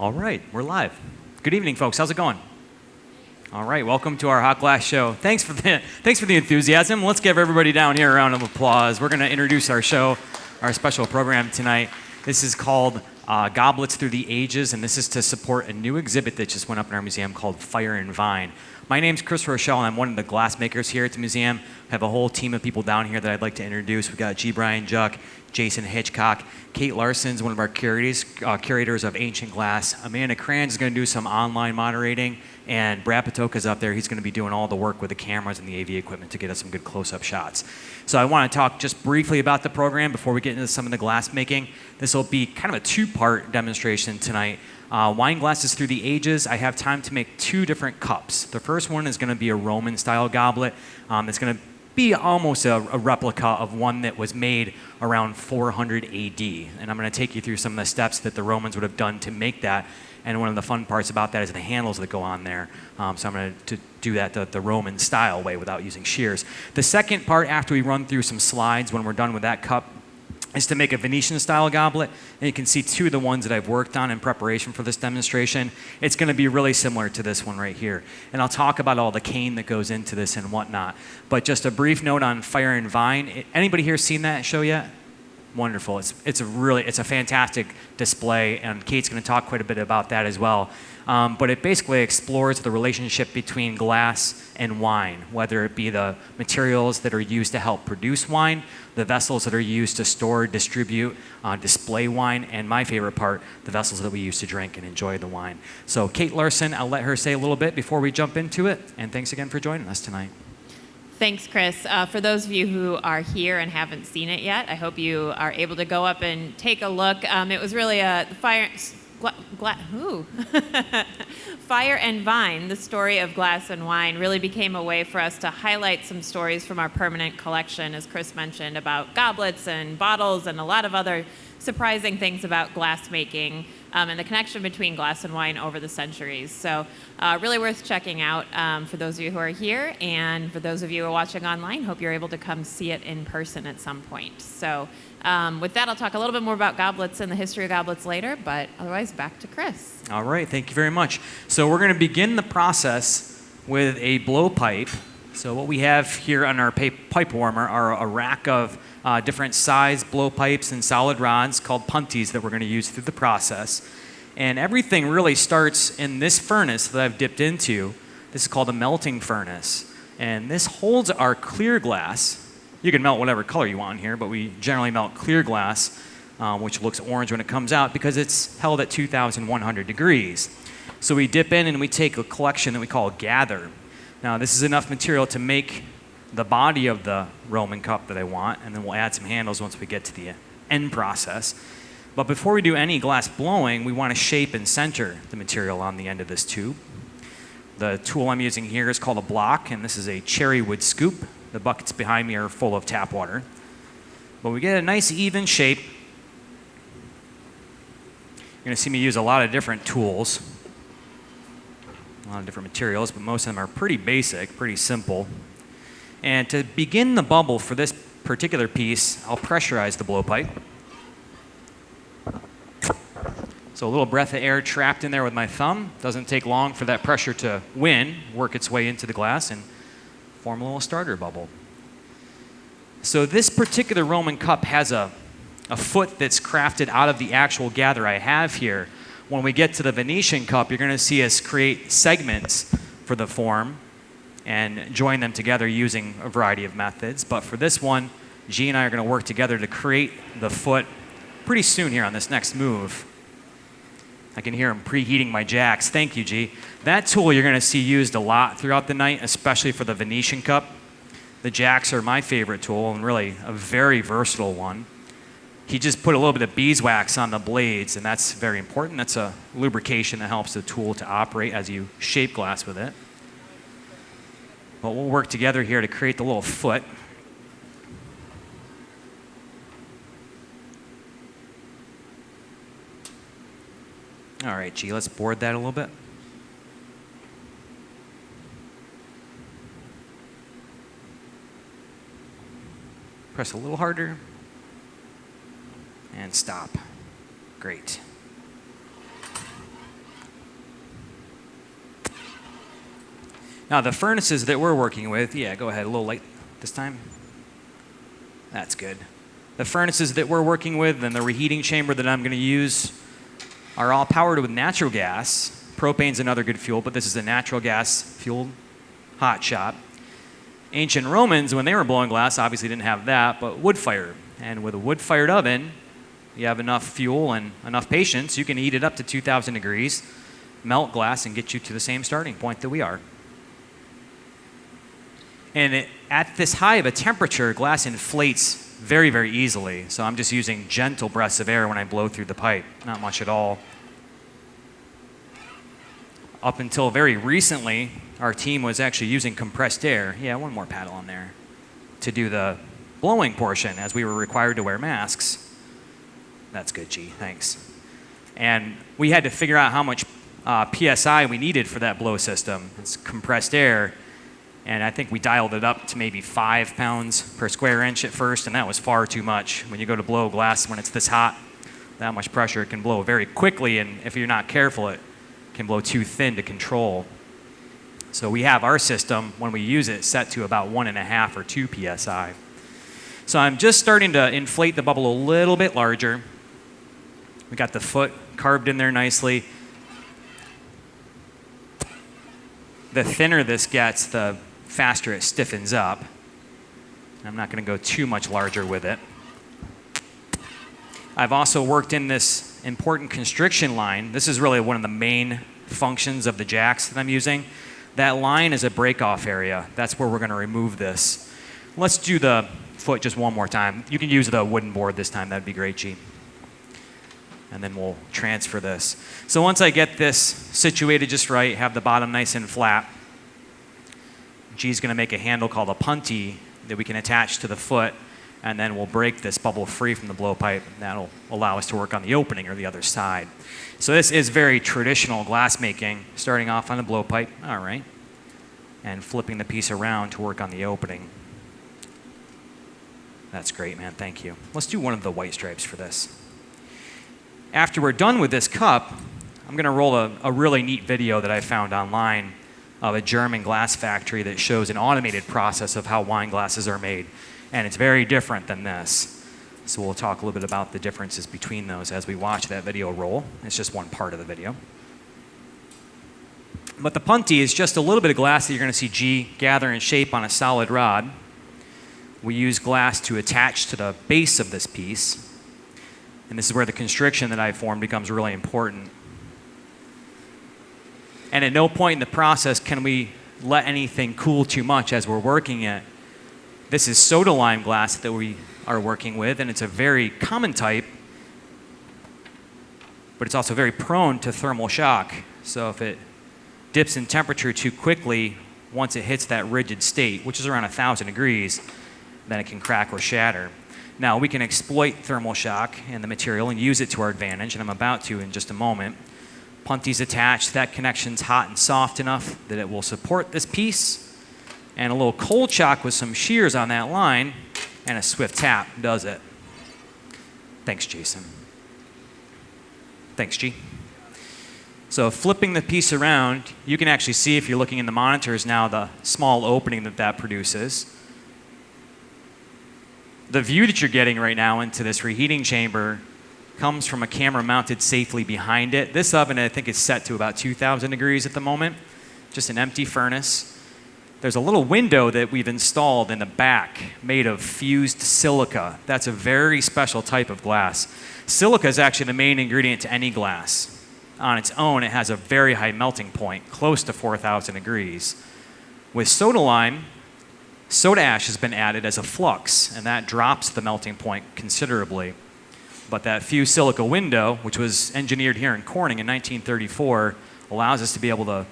All right, we're live. Good evening, folks. How's it going? All right, welcome to our hot glass show. Thanks for the enthusiasm. Let's give everybody down here a round of applause. We're going to introduce our show, our special program tonight. This is called Goblets Through the Ages, and this is to support a new exhibit that just went up in our museum called Fire and Vine. My name's Chris Rochelle, and I'm one of the glass makers here at the museum. I have a whole team of people down here that I'd like to introduce. We've got G. Brian Juck, Jason Hitchcock, Kate Larson's one of our curators of ancient glass. Amanda Kranz is going to do some online moderating, and Brad Patoka's up there. He's going to be doing all the work with the cameras and the AV equipment to get us some good close-up shots. So I want to talk just briefly about the program before we get into some of the glass making. This will be kind of a two-part demonstration tonight. Wine glasses through the ages. I have time to make two different cups. The first one is going to be a Roman-style goblet. It's going to be almost a replica of one that was made around 400 AD. And I'm going to take you through some of the steps that the Romans would have done to make that. And one of the fun parts about that is the handles that go on there. So I'm going to do that the Roman style way without using shears. The second part, after we run through some slides when we're done with that cup, is to make a Venetian style goblet. And you can see two of the ones that I've worked on in preparation for this demonstration. It's going to be really similar to this one right here. And I'll talk about all the cane that goes into this and whatnot. But just a brief note on Fire and Vine. Anybody here seen that show yet? Wonderful. It's a fantastic display, and Kate's going to talk quite a bit about that as well. But it basically explores the relationship between glass and wine, whether it be the materials that are used to help produce wine, the vessels that are used to store, distribute, display wine, and my favorite part, the vessels that we use to drink and enjoy the wine. So Kate Larson, I'll let her say a little bit before we jump into it, and thanks again for joining us tonight. Thanks, Chris. For those of you who are here and haven't seen it yet, I hope you are able to go up and take a look. It was really a Fire and Vine, the story of glass and wine, really became a way for us to highlight some stories from our permanent collection, as Chris mentioned, about goblets and bottles and a lot of other surprising things about glass making and the connection between glass and wine over the centuries. So really worth checking out for those of you who are here, and for those of you who are watching online, hope you're able to come see it in person at some point. So with that, I'll talk a little bit more about goblets and the history of goblets later, but otherwise, back to Chris. All right, thank you very much. So we're going to begin the process with a blowpipe. So what we have here on our pipe warmer are a rack of different size blowpipes and solid rods called punties that we're going to use through the process. And everything really starts in this furnace that I've dipped into. This is called a melting furnace. And this holds our clear glass. You can melt whatever color you want here, but we generally melt clear glass, which looks orange when it comes out because it's held at 2,100 degrees. So we dip in and we take a collection that we call gather. Now this is enough material to make the body of the Roman cup that I want, and then we'll add some handles once we get to the end process. But before we do any glass blowing, we want to shape and center the material on the end of this tube. The tool I'm using here is called a block, and this is a cherry wood scoop. The buckets behind me are full of tap water. But we get a nice even shape. You're going to see me use a lot of different tools, a lot of different materials, but most of them are pretty basic, pretty simple. And to begin the bubble for this particular piece, I'll pressurize the blowpipe. So a little breath of air trapped in there with my thumb. Doesn't take long for that pressure to work its way into the glass and form a little starter bubble. So this particular Roman cup has a foot that's crafted out of the actual gather I have here. When we get to the Venetian cup, you're going to see us create segments for the form and join them together using a variety of methods. But for this one, G and I are going to work together to create the foot pretty soon here on this next move. I can hear him preheating my jacks. Thank you, G. That tool you're going to see used a lot throughout the night, especially for the Venetian cup. The jacks are my favorite tool and really a very versatile one. He just put a little bit of beeswax on the blades, and that's very important. That's a lubrication that helps the tool to operate as you shape glass with it. But we'll work together here to create the little foot. All right, G, let's board that a little bit. Press a little harder. And stop. Great. Now the furnaces that we're working with, yeah, go ahead, a little light this time. That's good. The furnaces that we're working with and the reheating chamber that I'm going to use are all powered with natural gas. Propane's another good fuel, but this is a natural gas fueled hot shop. Ancient Romans, when they were blowing glass, obviously didn't have that, but wood fire. And with a wood-fired oven, you have enough fuel and enough patience, you can heat it up to 2,000 degrees, melt glass, and get you to the same starting point that we are. And at this high of a temperature, glass inflates very, very easily. So I'm just using gentle breaths of air when I blow through the pipe, not much at all. Up until very recently, our team was actually using compressed air. Yeah, one more paddle on there. To do the blowing portion, as we were required to wear masks. That's good, G, thanks. And we had to figure out how much PSI we needed for that blow system. It's compressed air. And I think we dialed it up to maybe 5 pounds per square inch at first, and that was far too much. When you go to blow glass when it's this hot, that much pressure, it can blow very quickly, and if you're not careful, it can blow too thin to control. So we have our system, when we use it, set to about 1.5 or 2 PSI. So I'm just starting to inflate the bubble a little bit larger. We got the foot carved in there nicely. The thinner this gets, the faster it stiffens up. I'm not going to go too much larger with it. I've also worked in this important constriction line. This is really one of the main functions of the jacks that I'm using. That line is a break-off area. That's where we're going to remove this. Let's do the foot just one more time. You can use the wooden board this time. That'd be great, G. And then we'll transfer this. So once I get this situated just right, have the bottom nice and flat, G's going to make a handle called a punty that we can attach to the foot, and then we'll break this bubble free from the blowpipe, and that'll allow us to work on the opening or the other side. So this is very traditional glass making, starting off on the blowpipe, all right, and flipping the piece around to work on the opening. That's great, man, thank you. Let's do one of the white stripes for this. After we're done with this cup, I'm going to roll a really neat video that I found online of a German glass factory that shows an automated process of how wine glasses are made. And it's very different than this. So we'll talk a little bit about the differences between those as we watch that video roll. It's just one part of the video. But the punty is just a little bit of glass that you're going to see G gather in shape on a solid rod. We use glass to attach to the base of this piece. And this is where the constriction that I formed becomes really important. And at no point in the process can we let anything cool too much as we're working it. This is soda lime glass that we are working with, and it's a very common type, but it's also very prone to thermal shock. So if it dips in temperature too quickly, once it hits that rigid state, which is around 1,000 degrees, then it can crack or shatter. Now, we can exploit thermal shock in the material and use it to our advantage, and I'm about to in just a moment. Punty's attached. That connection's hot and soft enough that it will support this piece. And a little cold shock with some shears on that line and a swift tap does it. Thanks, Jason. Thanks, G. So flipping the piece around, you can actually see, if you're looking in the monitors now, the small opening that produces. The view that you're getting right now into this reheating chamber comes from a camera mounted safely behind it. This oven, I think, is set to about 2,000 degrees at the moment, just an empty furnace. There's a little window that we've installed in the back made of fused silica. That's a very special type of glass. Silica is actually the main ingredient to any glass. On its own, it has a very high melting point, close to 4,000 degrees. With soda lime, soda ash has been added as a flux, and that drops the melting point considerably. But that fused silica window, which was engineered here in Corning in 1934, allows us to be able to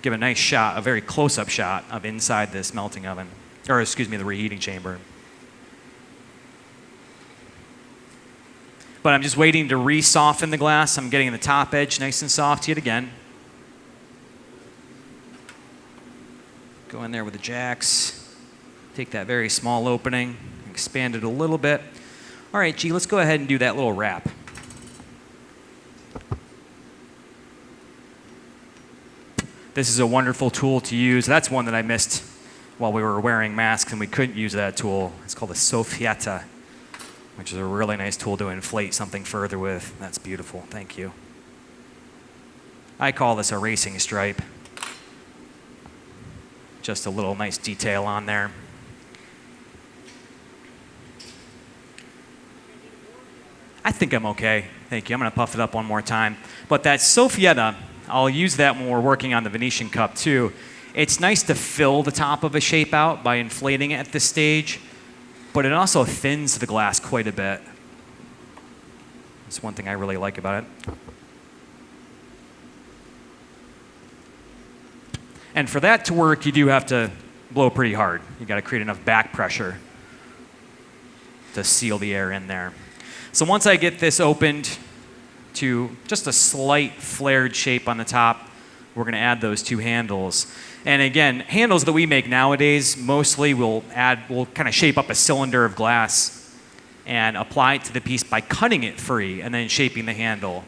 give a nice shot, a very close-up shot of inside this melting oven, or excuse me, the reheating chamber. But I'm just waiting to re-soften the glass. I'm getting the top edge nice and soft yet again. Go in there with the jacks. Take that very small opening, expand it a little bit. All right, G, let's go ahead and do that little wrap. This is a wonderful tool to use. That's one that I missed while we were wearing masks and we couldn't use that tool. It's called a soffietta, which is a really nice tool to inflate something further with. That's beautiful. Thank you. I call this a racing stripe. Just a little nice detail on there. I think I'm okay. Thank you. I'm going to puff it up one more time. But that soffietta, I'll use that when we're working on the Venetian cup too. It's nice to fill the top of a shape out by inflating it at this stage, but it also thins the glass quite a bit. That's one thing I really like about it. And for that to work, you do have to blow pretty hard. You got to create enough back pressure to seal the air in there. So once I get this opened to just a slight flared shape on the top, we're going to add those two handles. And again, handles that we make nowadays, mostly we'll kind of shape up a cylinder of glass and apply it to the piece by cutting it free and then shaping the handle.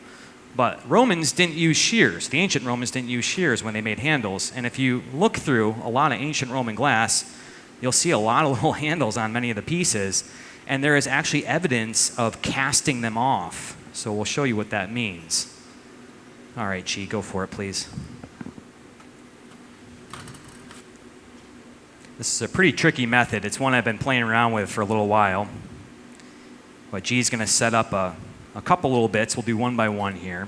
But Romans didn't use shears. The ancient Romans didn't use shears when they made handles. And if you look through a lot of ancient Roman glass, you'll see a lot of little handles on many of the pieces. And there is actually evidence of casting them off. So we'll show you what that means. All right, Chi, go for it, please. This is a pretty tricky method. It's one I've been playing around with for a little while. But G's going to set up a couple little bits. We'll do one by one here.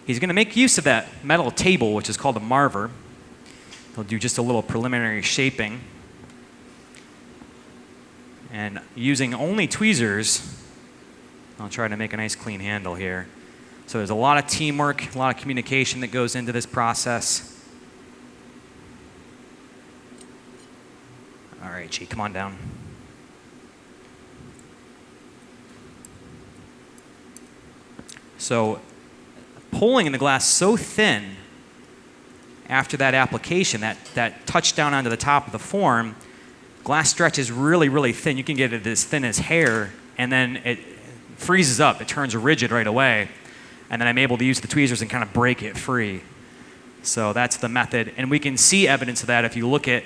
He's going to make use of that metal table, which is called a marver. He'll do just a little preliminary shaping. And using only tweezers, I'll try to make a nice clean handle here. So there's a lot of teamwork, a lot of communication that goes into this process. All right, G, come on down. So pulling the glass so thin after that application, that touch down onto the top of the form, glass stretches really, really thin. You can get it as thin as hair, and then it freezes up. It turns rigid right away. And then I'm able to use the tweezers and kind of break it free. So that's the method. And we can see evidence of that if you look at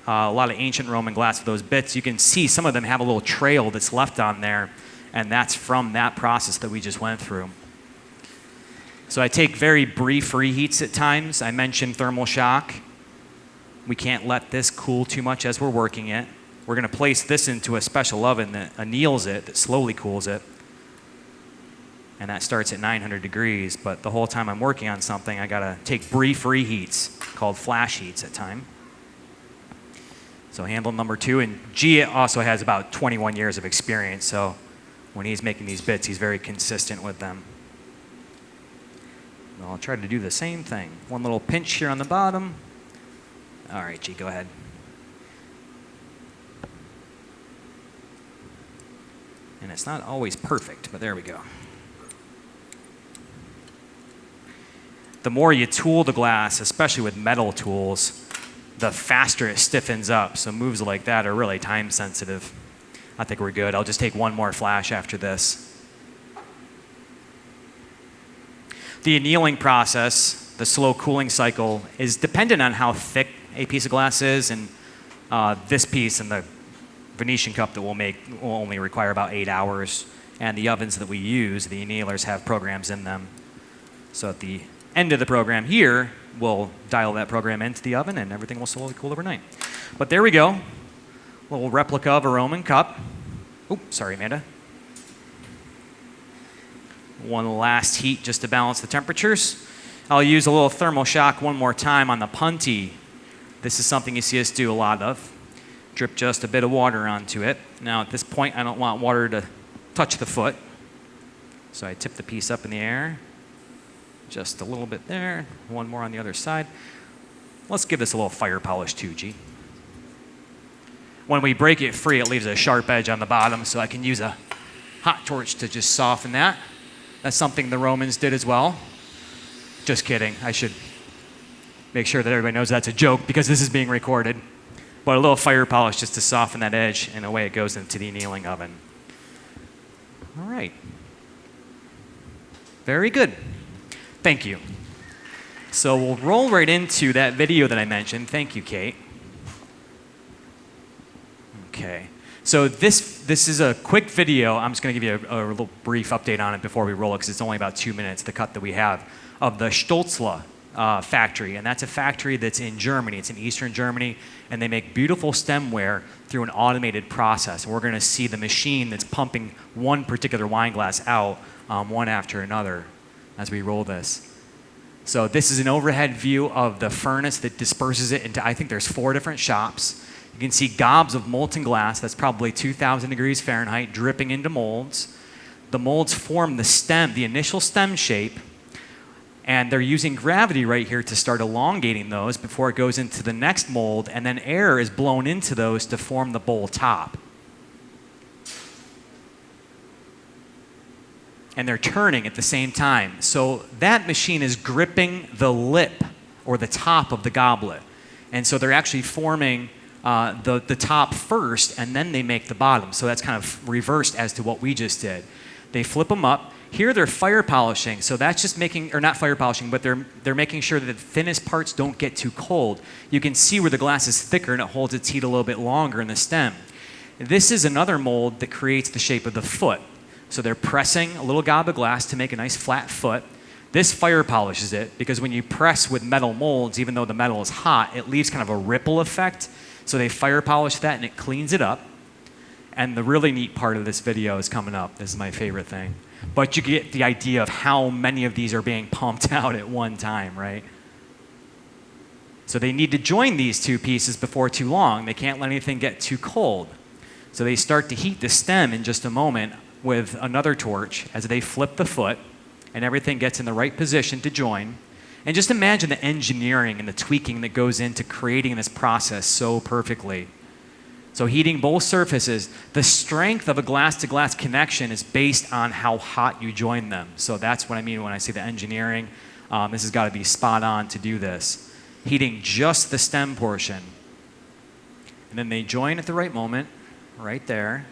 a lot of ancient Roman glass with those bits. You can see some of them have a little trail that's left on there, and that's from that process that we just went through. So I take very brief reheats at times. I mentioned thermal shock. We can't let this cool too much as we're working it. We're going to place this into a special oven that anneals it, that slowly cools it. And that starts at 900 degrees. But the whole time I'm working on something, I got to take brief reheats called flash heats at time. So handle number 2. And G also has about 21 years of experience. So when he's making these bits, he's very consistent with them. And I'll try to do the same thing. One little pinch here on the bottom. All right, G, go ahead. And it's not always perfect, but there we go. The more you tool the glass, especially with metal tools, the faster it stiffens up. So moves like that are really time sensitive. I think we're good. I'll just take one more flash after this. The annealing process, the slow cooling cycle, is dependent on how thick a piece of glass is. And this piece and the Venetian cup that we'll make will only require about 8 hours. And the ovens that we use, the annealers, have programs in them. So at the end of the program here, we'll dial that program into the oven and everything will slowly cool overnight. But there we go. A little replica of a Roman cup. Oh, sorry, Amanda. One last heat just to balance the temperatures. I'll use a little thermal shock one more time on the punty. This is something you see us do a lot of. Drip just a bit of water onto it. Now at this point, I don't want water to touch the foot. So I tip the piece up in the air. Just a little bit there. One more on the other side. Let's give this a little fire polish too, G. When we break it free, it leaves a sharp edge on the bottom, so I can use a hot torch to just soften that. That's something the Romans did as well. Just kidding. I should make sure that everybody knows that's a joke because this is being recorded. But a little fire polish just to soften that edge, and away it goes into the annealing oven. All right. Very good. Thank you. So we'll roll right into that video that I mentioned. Thank you, Kate. Okay. So this is a quick video. I'm just going to give you a little brief update on it before we roll it, because it's only about 2 minutes, the cut that we have, of the Stolzle factory. And that's a factory that's in Germany. It's in Eastern Germany. And they make beautiful stemware through an automated process. And we're going to see the machine that's pumping one particular wine glass out one after another as we roll this. So this is an overhead view of the furnace that disperses it into, I think there's 4 different shops. You can see gobs of molten glass, that's probably 2,000 degrees Fahrenheit, dripping into molds. The molds form the stem, the initial stem shape, and they're using gravity right here to start elongating those before it goes into the next mold, and then air is blown into those to form the bowl top. And they're turning at the same time. So that machine is gripping the lip or the top of the goblet. And so they're actually forming the top first, and then they make the bottom. So that's kind of reversed as to what we just did. They flip them up. Here they're fire polishing. So that's just making, or not fire polishing, but they're making sure that the thinnest parts don't get too cold. You can see where the glass is thicker and it holds its heat a little bit longer in the stem. This is another mold that creates the shape of the foot. So they're pressing a little gob of glass to make a nice flat foot. This fire polishes it, because when you press with metal molds, even though the metal is hot, it leaves kind of a ripple effect. So they fire polish that and it cleans it up. And the really neat part of this video is coming up. This is my favorite thing. But you get the idea of how many of these are being pumped out at one time, right? So they need to join these 2 pieces before too long. They can't let anything get too cold. So they start to heat the stem in just a moment with another torch as they flip the foot, and everything gets in the right position to join. And just imagine the engineering and the tweaking that goes into creating this process so perfectly. So heating both surfaces, the strength of a glass-to-glass connection is based on how hot you join them. So that's what I mean when I say the engineering. This has got to be spot on to do this. Heating just the stem portion. And then they join at the right moment, right there.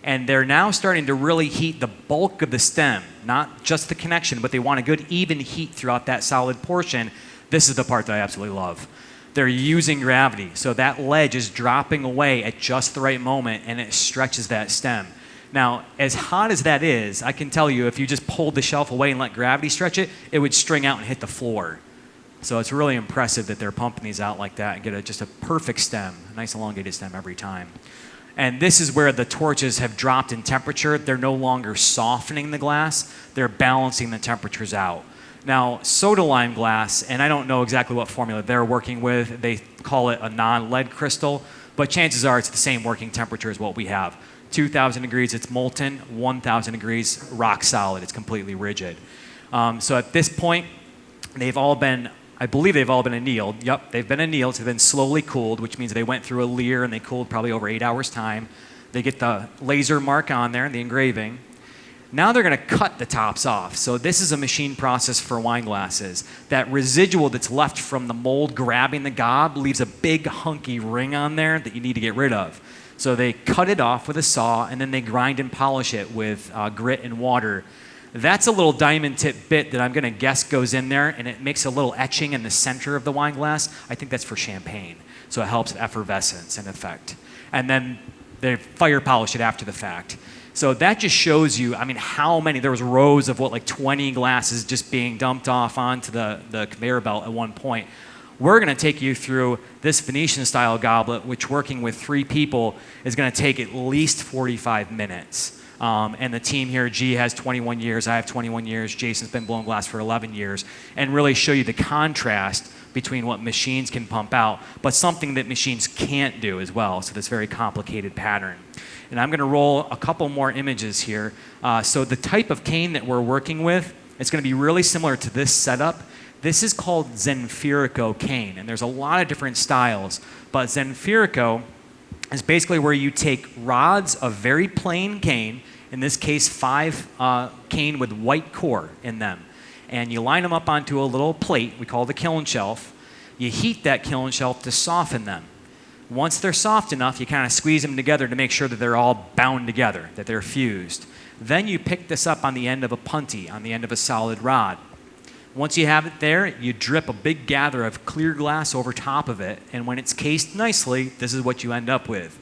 And they're now starting to really heat the bulk of the stem, not just the connection, but they want a good even heat throughout that solid portion. This is the part that I absolutely love. They're using gravity, so that ledge is dropping away at just the right moment, and it stretches that stem. Now, as hot as that is, I can tell you if you just pulled the shelf away and let gravity stretch it, it would string out and hit the floor. So it's really impressive that they're pumping these out like that and get just a perfect stem, a nice elongated stem every time. And this is where the torches have dropped in temperature. They're no longer softening the glass. They're balancing the temperatures out. Now, soda lime glass, and I don't know exactly what formula they're working with. They call it a non-lead crystal, but chances are it's the same working temperature as what we have. 2,000 degrees, it's molten. 1,000 degrees, rock solid. It's completely rigid. So at this point, I believe they've all been annealed. Yep, they've been annealed. They've been slowly cooled, which means they went through a leer and they cooled probably over 8 hours' time. They get the laser mark on there, the engraving. Now they're going to cut the tops off. So this is a machine process for wine glasses. That residual that's left from the mold grabbing the gob leaves a big hunky ring on there that you need to get rid of. So they cut it off with a saw, and then they grind and polish it with grit and water. That's a little diamond tip bit that I'm going to guess goes in there, and it makes a little etching in the center of the wine glass. I think that's for champagne. So it helps with effervescence and effect. And then they fire polish it after the fact. So that just shows you, I mean, how many, there was rows of like 20 glasses just being dumped off onto the conveyor belt at one point. We're going to take you through this Venetian-style goblet, which working with 3 people is going to take at least 45 minutes. And the team here, G has 21 years, I have 21 years, Jason's been blowing glass for 11 years, and really show you the contrast between what machines can pump out, but something that machines can't do as well, so this very complicated pattern. And I'm going to roll a couple more images here. So the type of cane that we're working with, it's going to be really similar to this setup. This is called Zenfirico cane, and there's a lot of different styles, but Zenfirico is basically where you take rods of very plain cane, in this case 5 cane with white core in them, and you line them up onto a little plate we call the kiln shelf. You heat that kiln shelf to soften them. Once they're soft enough, you kind of squeeze them together to make sure that they're all bound together, that they're fused. Then you pick this up on the end of a punty, on the end of a solid rod. Once you have it there, you drip a big gather of clear glass over top of it, and when it's cased nicely, this is what you end up with.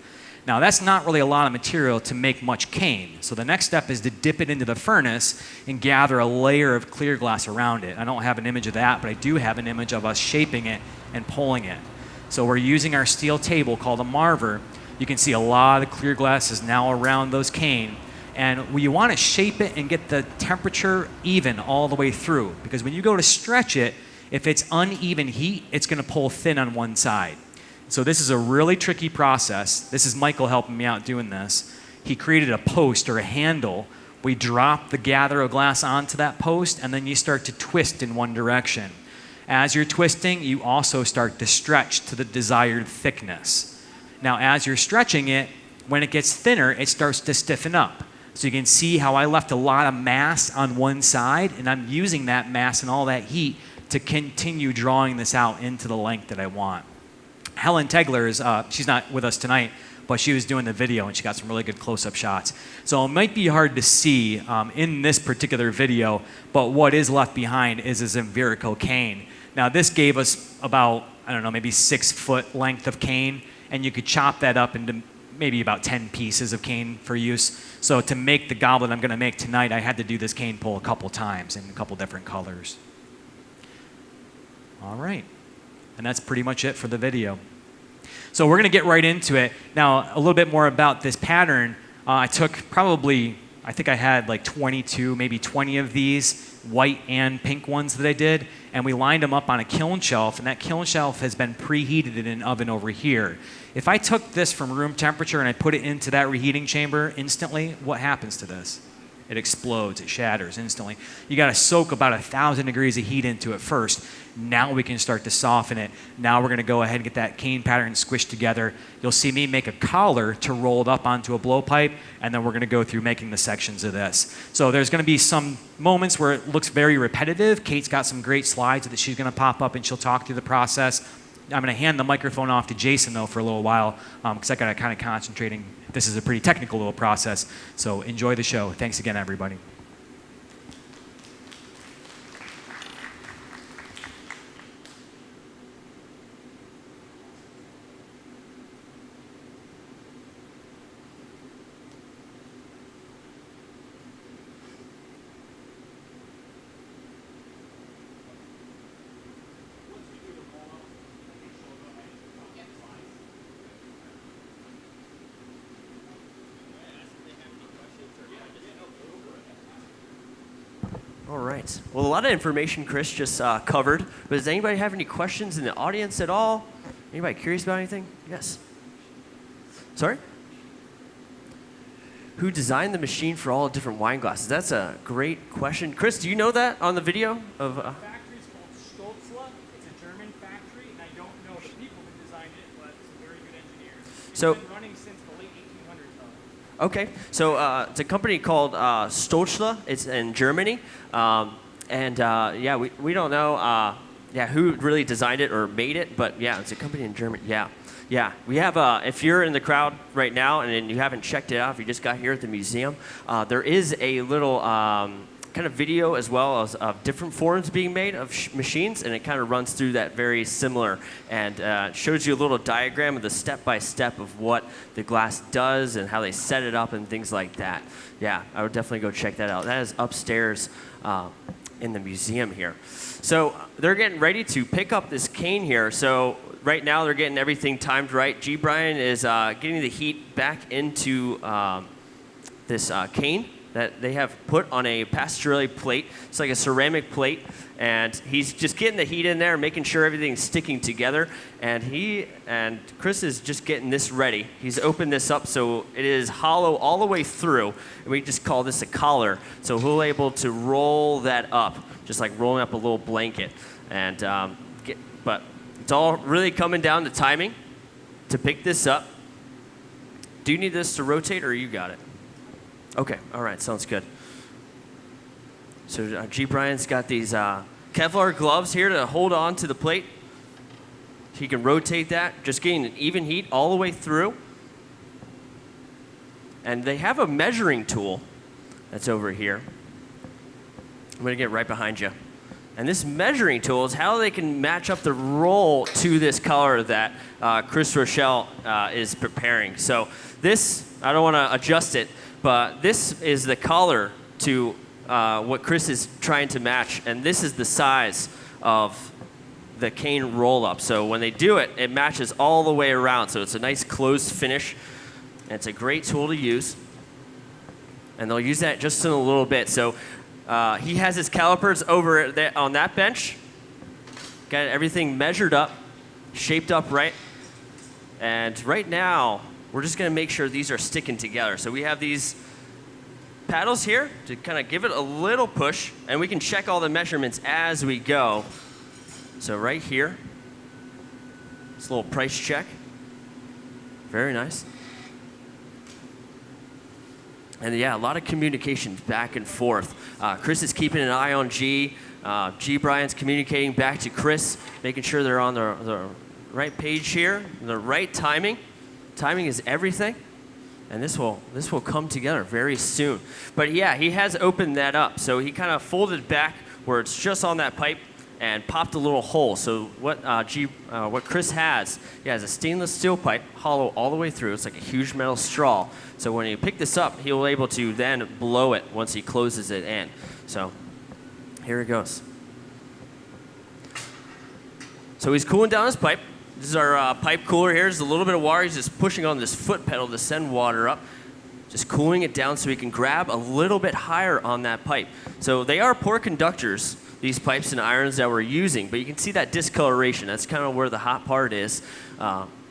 Now, that's not really a lot of material to make much cane, so the next step is to dip it into the furnace and gather a layer of clear glass around it. I don't have an image of that, but I do have an image of us shaping it and pulling it. So we're using our steel table called a marver. You can see a lot of clear glass is now around those cane, and you want to shape it and get the temperature even all the way through, because when you go to stretch it, if it's uneven heat, it's going to pull thin on one side. So this is a really tricky process. This is Michael helping me out doing this. He created a post or a handle. We drop the gather of glass onto that post, and then you start to twist in one direction. As you're twisting, you also start to stretch to the desired thickness. Now, as you're stretching it, when it gets thinner, it starts to stiffen up. So you can see how I left a lot of mass on one side, and I'm using that mass and all that heat to continue drawing this out into the length that I want. Helen Tegler is, she's not with us tonight, but she was doing the video and she got some really good close-up shots. So it might be hard to see in this particular video, but what is left behind is a Zimvirico cane. Now this gave us about, I don't know, maybe 6 foot length of cane, and you could chop that up into maybe about 10 pieces of cane for use. So to make the goblet I'm gonna make tonight, I had to do this cane pull a couple times in a couple different colors. All right, and that's pretty much it for the video. So we're gonna get right into it. Now, a little bit more about this pattern. I took probably, I think I had like 22, maybe 20 of these, white and pink ones that I did, and we lined them up on a kiln shelf, and that kiln shelf has been preheated in an oven over here. If I took this from room temperature and I put it into that reheating chamber instantly, what happens to this? It explodes, it shatters instantly. You gotta soak about 1,000 degrees of heat into it first. Now we can start to soften it. Now we're gonna go ahead and get that cane pattern squished together. You'll see me make a collar to roll it up onto a blowpipe, and then we're gonna go through making the sections of this. So there's gonna be some moments where it looks very repetitive. Kate's got some great slides that she's gonna pop up and she'll talk through the process. I'm gonna hand the microphone off to Jason though for a little while, because I gotta kind of concentrating. This is a pretty technical little process, so enjoy the show. Thanks again, everybody. All right. Well, a lot of information Chris just covered, but does anybody have any questions in the audience at all? Anybody curious about anything? Yes. Sorry? Who designed the machine for all the different wine glasses? That's a great question. Chris, do you know that on the video? The factory is called Stolzle. It's a German factory, and I don't know the people who designed it, but it's a very good engineer. It's been running since the late 1800s, though. Okay, so it's a company called Stolzle. It's in Germany, yeah, we don't know who really designed it or made it, but yeah, it's a company in Germany. Yeah, we have. If you're in the crowd right now and you haven't checked it out, if you just got here at the museum, there is a little kind of video as well as of different forms being made of machines, and it kind of runs through that very similar and shows you a little diagram of the step-by-step of what the glass does and how they set it up and things like that. Yeah, I would definitely go check that out. That is upstairs in the museum here. So they're getting ready to pick up this cane here. So right now they're getting everything timed right. G. Brian is getting the heat back into this cane that they have put on a pasturelli plate. It's like a ceramic plate, and he's just getting the heat in there, making sure everything's sticking together. And Chris is just getting this ready. He's opened this up so it is hollow all the way through, and we just call this a collar. So he'll able to roll that up, just like rolling up a little blanket. And but it's all really coming down to timing to pick this up. Do you need this to rotate, or you got it? Okay, all right, sounds good. So G. Brian's got these Kevlar gloves here to hold on to the plate. He can rotate that, just getting an even heat all the way through. And they have a measuring tool that's over here. I'm gonna get right behind you. And this measuring tool is how they can match up the roll to this color that Chris Rochelle is preparing. So this, I don't want to adjust it, but this is the color to what Chris is trying to match, and this is the size of the cane roll-up. So when they do it, it matches all the way around. So it's a nice closed finish, and it's a great tool to use. And they'll use that just in a little bit. So he has his calipers over there on that bench. Got everything measured up, shaped up right. And right now, we're just gonna make sure these are sticking together. So we have these paddles here to kind of give it a little push, and we can check all the measurements as we go. So right here, this little price check. Very nice. And yeah, a lot of communication back and forth. Chris is keeping an eye on G. G. Brian's communicating back to Chris, making sure they're on the right page here, the right timing. Timing is everything. And this will come together very soon. But yeah, he has opened that up. So he kind of folded back where it's just on that pipe and popped a little hole. So what Chris has, he has a stainless steel pipe, hollow all the way through. It's like a huge metal straw. So when you pick this up, he'll be able to then blow it once he closes it in. So here it goes. So he's cooling down his pipe. This is our pipe cooler here. There's a little bit of water. He's just pushing on this foot pedal to send water up. Just cooling it down so he can grab a little bit higher on that pipe. So they are poor conductors, these pipes and irons that we're using, but you can see that discoloration. That's kind of where the hot part is.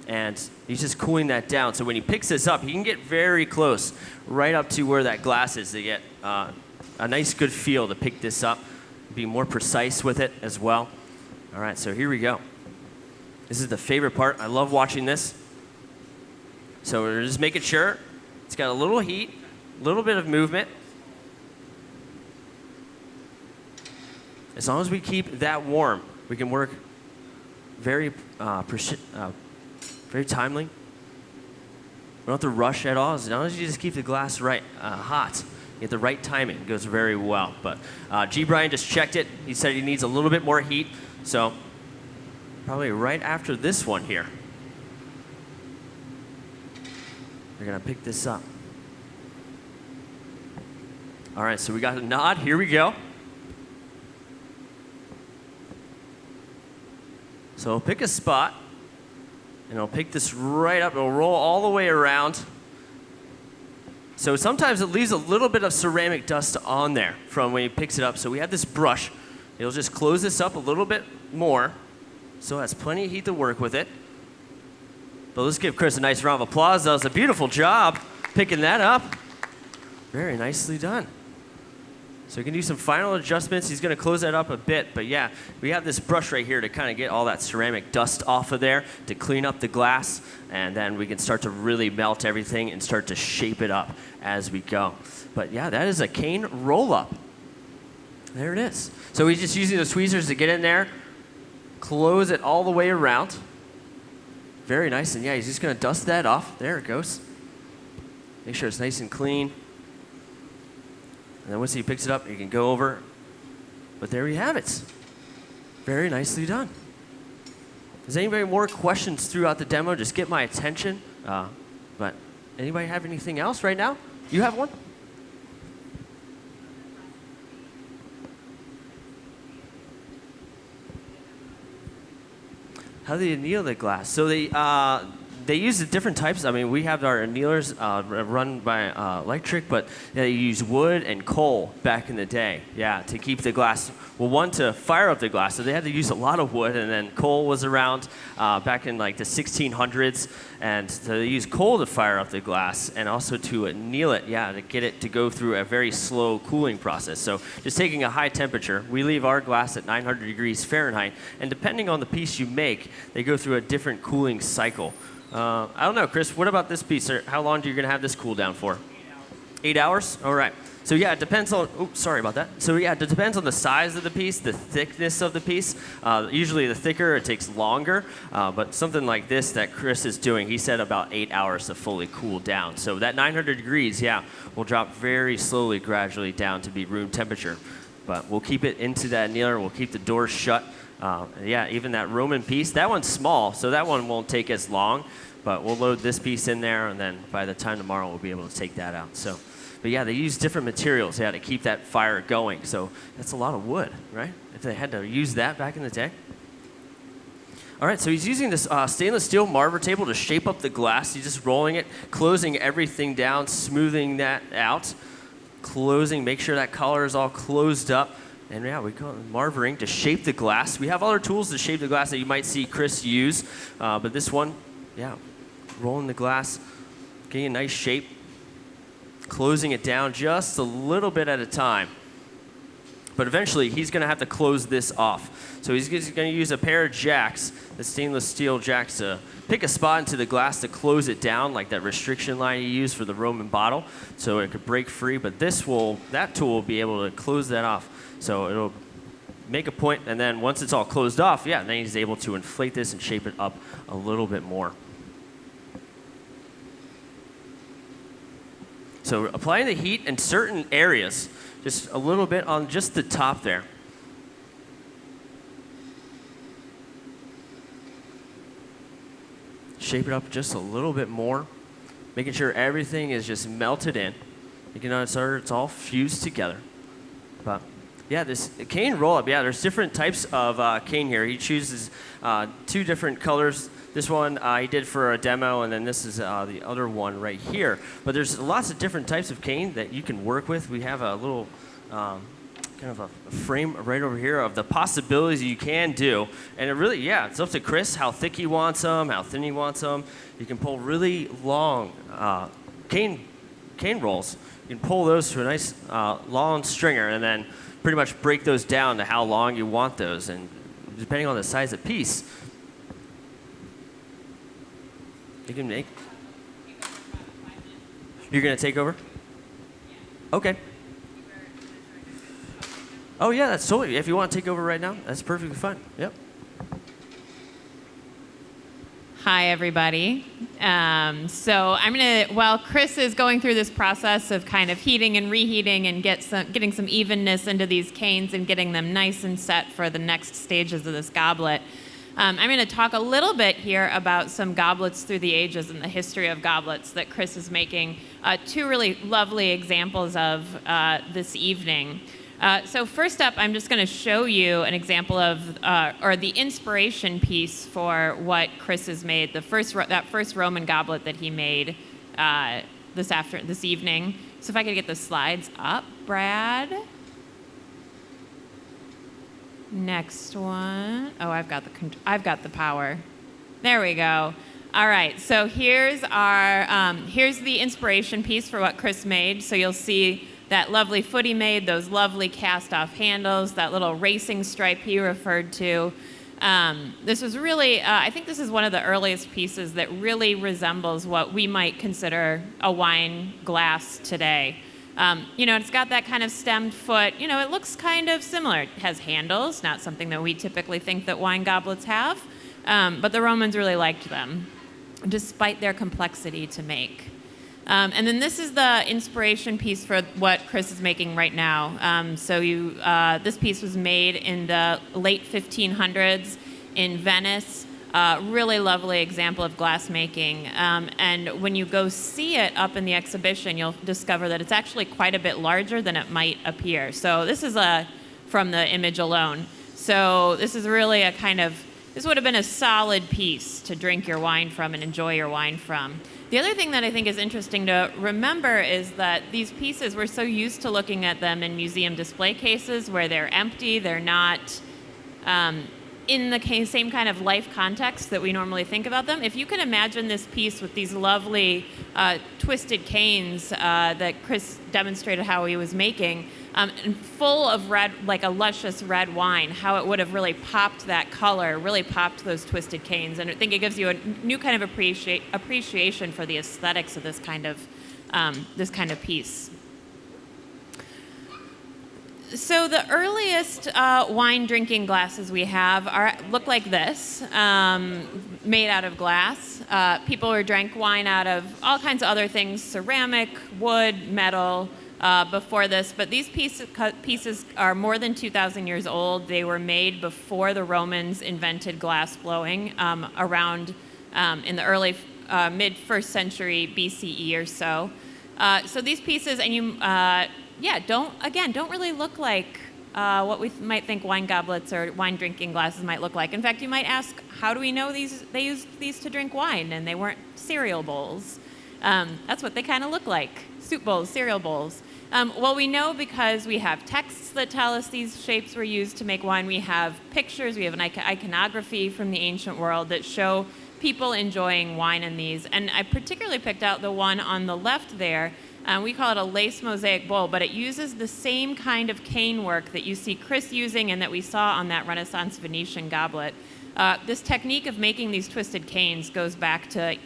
And he's just cooling that down. So when he picks this up, he can get very close, right up to where that glass is to get a nice good feel to pick this up, be more precise with it as well. All right, so here we go. This is the favorite part. I love watching this. So we're just making sure it's got a little heat, a little bit of movement. As long as we keep that warm, we can work very very timely. We don't have to rush at all. As long as you just keep the glass right hot, you get the right timing, it goes very well. But G. Brian just checked it. He said he needs a little bit more heat. So probably right after this one here, we're gonna pick this up. All right, so we got a nod. Here we go. So we'll pick a spot, and it'll pick this right up. It'll roll all the way around. So sometimes it leaves a little bit of ceramic dust on there from when he picks it up. So we have this brush. It'll just close this up a little bit more, so it has plenty of heat to work with it. But let's give Chris a nice round of applause. That was a beautiful job picking that up. Very nicely done. So we can do some final adjustments. He's going to close that up a bit. But yeah, we have this brush right here to kind of get all that ceramic dust off of there, to clean up the glass. And then we can start to really melt everything and start to shape it up as we go. But yeah, that is a cane roll-up. There it is. So he's just using the tweezers to get in there, close it all the way around. Very nice. And yeah, he's just going to dust that off. There it goes. Make sure it's nice and clean. And then once he picks it up, you can go over. But there we have it. Very nicely done. Does anybody more questions throughout the demo? Just get my attention. But anybody have anything else right now? You have one? How do they anneal the glass? So they use the different types. I mean, we have our annealers run by electric, but they use wood and coal back in the day, yeah, to keep the glass. Well, one, to fire up the glass, so they had to use a lot of wood, and then coal was around back in like the 1600s, and so they used coal to fire up the glass, and also to anneal it, yeah, to get it to go through a very slow cooling process. So just taking a high temperature, we leave our glass at 900 degrees Fahrenheit, and depending on the piece you make, they go through a different cooling cycle. I don't know, Chris, what about this piece? How long are you going to have this cool down for? 8 hours? All right. So yeah, it depends on, sorry about that. So yeah, it depends on the size of the piece, the thickness of the piece. Usually the thicker, it takes longer. But something like this that Chris is doing, he said about 8 hours to fully cool down. So that 900 degrees, yeah, will drop very slowly, gradually down to be room temperature. but we'll keep it into that annealer. We'll keep the doors shut. Yeah, even that Roman piece, that one's small, so that one won't take as long, but we'll load this piece in there, and then by the time tomorrow, we'll be able to take that out. So, but yeah, they use different materials, yeah, to keep that fire going. So that's a lot of wood, right? If they had to use that back in the day. All right, so he's using this stainless steel marver table to shape up the glass. He's just rolling it, closing everything down, smoothing that out, closing, make sure that collar is all closed up. And yeah, we call it marvering to shape the glass. We have other tools to shape the glass that you might see Chris use, but this one, yeah, rolling the glass, getting a nice shape, closing it down just a little bit at a time. But eventually, he's going to have to close this off. So he's going to use a pair of jacks, the stainless steel jacks, to pick a spot into the glass to close it down, like that restriction line you use for the Roman bottle, so it could break free. But that tool will be able to close that off. So it'll make a point, and then once it's all closed off, yeah, then he's able to inflate this and shape it up a little bit more. So applying the heat in certain areas, just a little bit on just the top there. Shape it up just a little bit more, making sure everything is just melted in. You can notice it's all fused together. But yeah, this cane roll-up, yeah, there's different types of cane here. He chooses 2 different colors. This one he did for a demo, and then this is the other one right here. But there's lots of different types of cane that you can work with. We have a little kind of a frame right over here of the possibilities you can do. And it really, yeah, it's up to Chris how thick he wants them, how thin he wants them. You can pull really long cane rolls. You can pull those to a nice long stringer, and then pretty much break those down to how long you want those, and depending on the size of piece, you can make. You're gonna take over? Okay. Oh yeah, that's totally. If you want to take over right now, that's perfectly fine. Yep. Hi, everybody. So I'm while Chris is going through this process of kind of heating and reheating and getting some evenness into these canes and getting them nice and set for the next stages of this goblet, I'm going to talk a little bit here about some goblets through the ages and the history of goblets that Chris is making 2 really lovely examples of this evening. So first up, I'm just going to show you an example of, or the inspiration piece for what Chris has made, that first Roman goblet that he made this evening. So if I could get the slides up, Brad. Next one. Oh, I've got the power. There we go. All right. So here's the inspiration piece for what Chris made. So you'll see that lovely foot he made, those lovely cast-off handles, that little racing stripe he referred to. This was really, I think this is one of the earliest pieces that really resembles what we might consider a wine glass today. It's got that kind of stemmed foot. It looks kind of similar. It has handles, not something that we typically think that wine goblets have, but the Romans really liked them, despite their complexity to make. And then this is the inspiration piece for what Chris is making right now. This piece was made in the late 1500s in Venice. Really lovely example of glassmaking. And when you go see it up in the exhibition, you'll discover that it's actually quite a bit larger than it might appear. So this is from the image alone. So this is really this would have been a solid piece to drink your wine from and enjoy your wine from. The other thing that I think is interesting to remember is that these pieces, we're so used to looking at them in museum display cases where they're empty, they're not in the same kind of life context that we normally think about them. If you can imagine this piece with these lovely twisted canes that Chris demonstrated how he was making, and full of red, like a luscious red wine, how it would have really popped that color, really popped those twisted canes. And I think it gives you a new kind of appreciation for the aesthetics of this kind of piece. So the earliest wine drinking glasses we have look like this, made out of glass. People drank wine out of all kinds of other things: ceramic, wood, metal. before this, but these pieces are more than 2,000 years old. They were made before the Romans invented glass blowing, around in the early mid 1st century BCE or so. So these pieces, and don't really look like what we might think wine goblets or wine drinking glasses might look like. In fact, you might ask, how do we know they used these to drink wine and they weren't cereal bowls? That's what they kind of look like, soup bowls, cereal bowls. Well, we know because we have texts that tell us these shapes were used to make wine. We have pictures, we have an iconography from the ancient world that show people enjoying wine in these. And I particularly picked out the one on the left there. We call it a lace mosaic bowl, but it uses the same kind of cane work that you see Chris using and that we saw on that Renaissance Venetian goblet. This technique of making these twisted canes goes back to,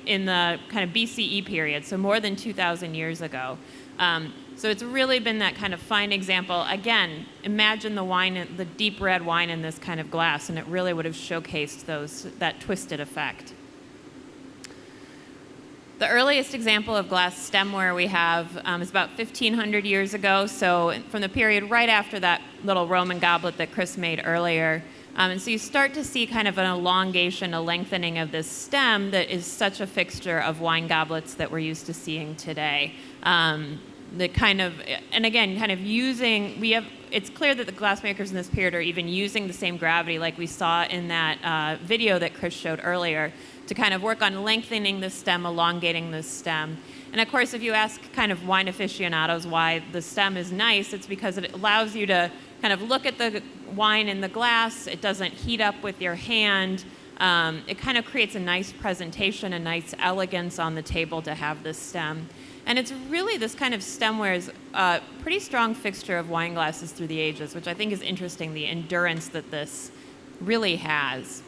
in the kind of BCE period, so more than 2,000 years ago. So it's really been that kind of fine example. Again, imagine the wine, the deep red wine in this kind of glass, and it really would have showcased that twisted effect. The earliest example of glass stemware we have is about 1,500 years ago, so from the period right after that little Roman goblet that Chris made earlier. And so you start to see kind of an elongation, a lengthening of this stem that is such a fixture of wine goblets that we're used to seeing today. It's clear that the glassmakers in this period are even using the same gravity like we saw in that video that Chris showed earlier to kind of work on lengthening the stem, elongating the stem. And of course, if you ask kind of wine aficionados why the stem is nice, it's because it allows you to kind of look at the wine in the glass. It doesn't heat up with your hand. It kind of creates a nice presentation, a nice elegance on the table to have this stem. And it's really, this kind of stemware is a pretty strong fixture of wine glasses through the ages, which I think is interesting, the endurance that this really has.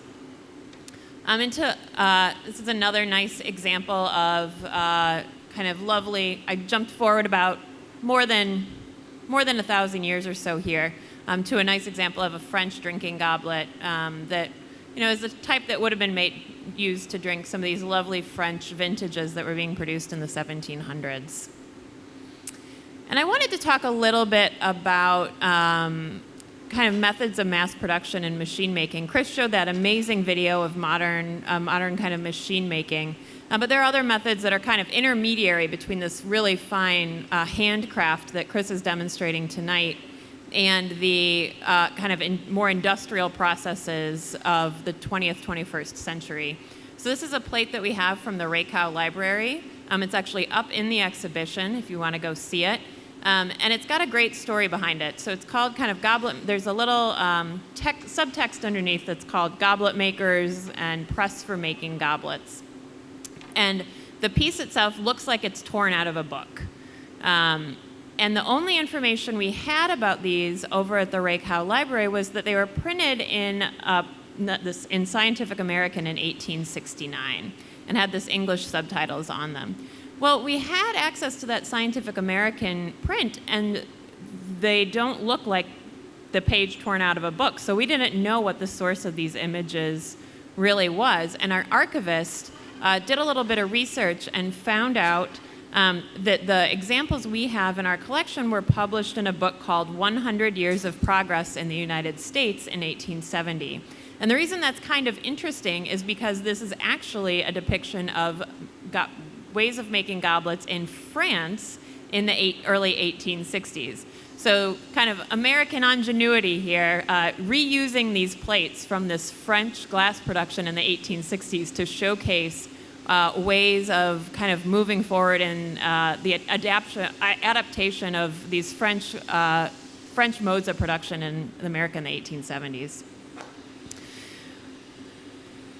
This is another nice example of kind of lovely, I jumped forward about more than 1,000 years or so here to a nice example of a French drinking goblet that is the type that would have been used to drink some of these lovely French vintages that were being produced in the 1700s. And I wanted to talk a little bit about kind of methods of mass production and machine making. Chris showed that amazing video of modern kind of machine making. But there are other methods that are kind of intermediary between this really fine handcraft that Chris is demonstrating tonight and the kind of more industrial processes of the 20th, 21st century. So this is a plate that we have from the Rochelle Library. It's actually up in the exhibition if you want to go see it. And it's got a great story behind it. So it's called kind of goblet. There's a little subtext underneath that's called Goblet Makers and Press for Making Goblets. And the piece itself looks like it's torn out of a book. And the only information we had about these over at the Rochelle Library was that they were printed in Scientific American in 1869 and had this English subtitles on them. Well, we had access to that Scientific American print, and they don't look like the page torn out of a book. So we didn't know what the source of these images really was. And our archivist did a little bit of research and found out that the examples we have in our collection were published in a book called 100 Years of Progress in the United States in 1870. And the reason that's kind of interesting is because this is actually a depiction of ways of making goblets in France in the early 1860s. So kind of American ingenuity here, reusing these plates from this French glass production in the 1860s to showcase ways of kind of moving forward in the adaptation of these French modes of production in America in the 1870s.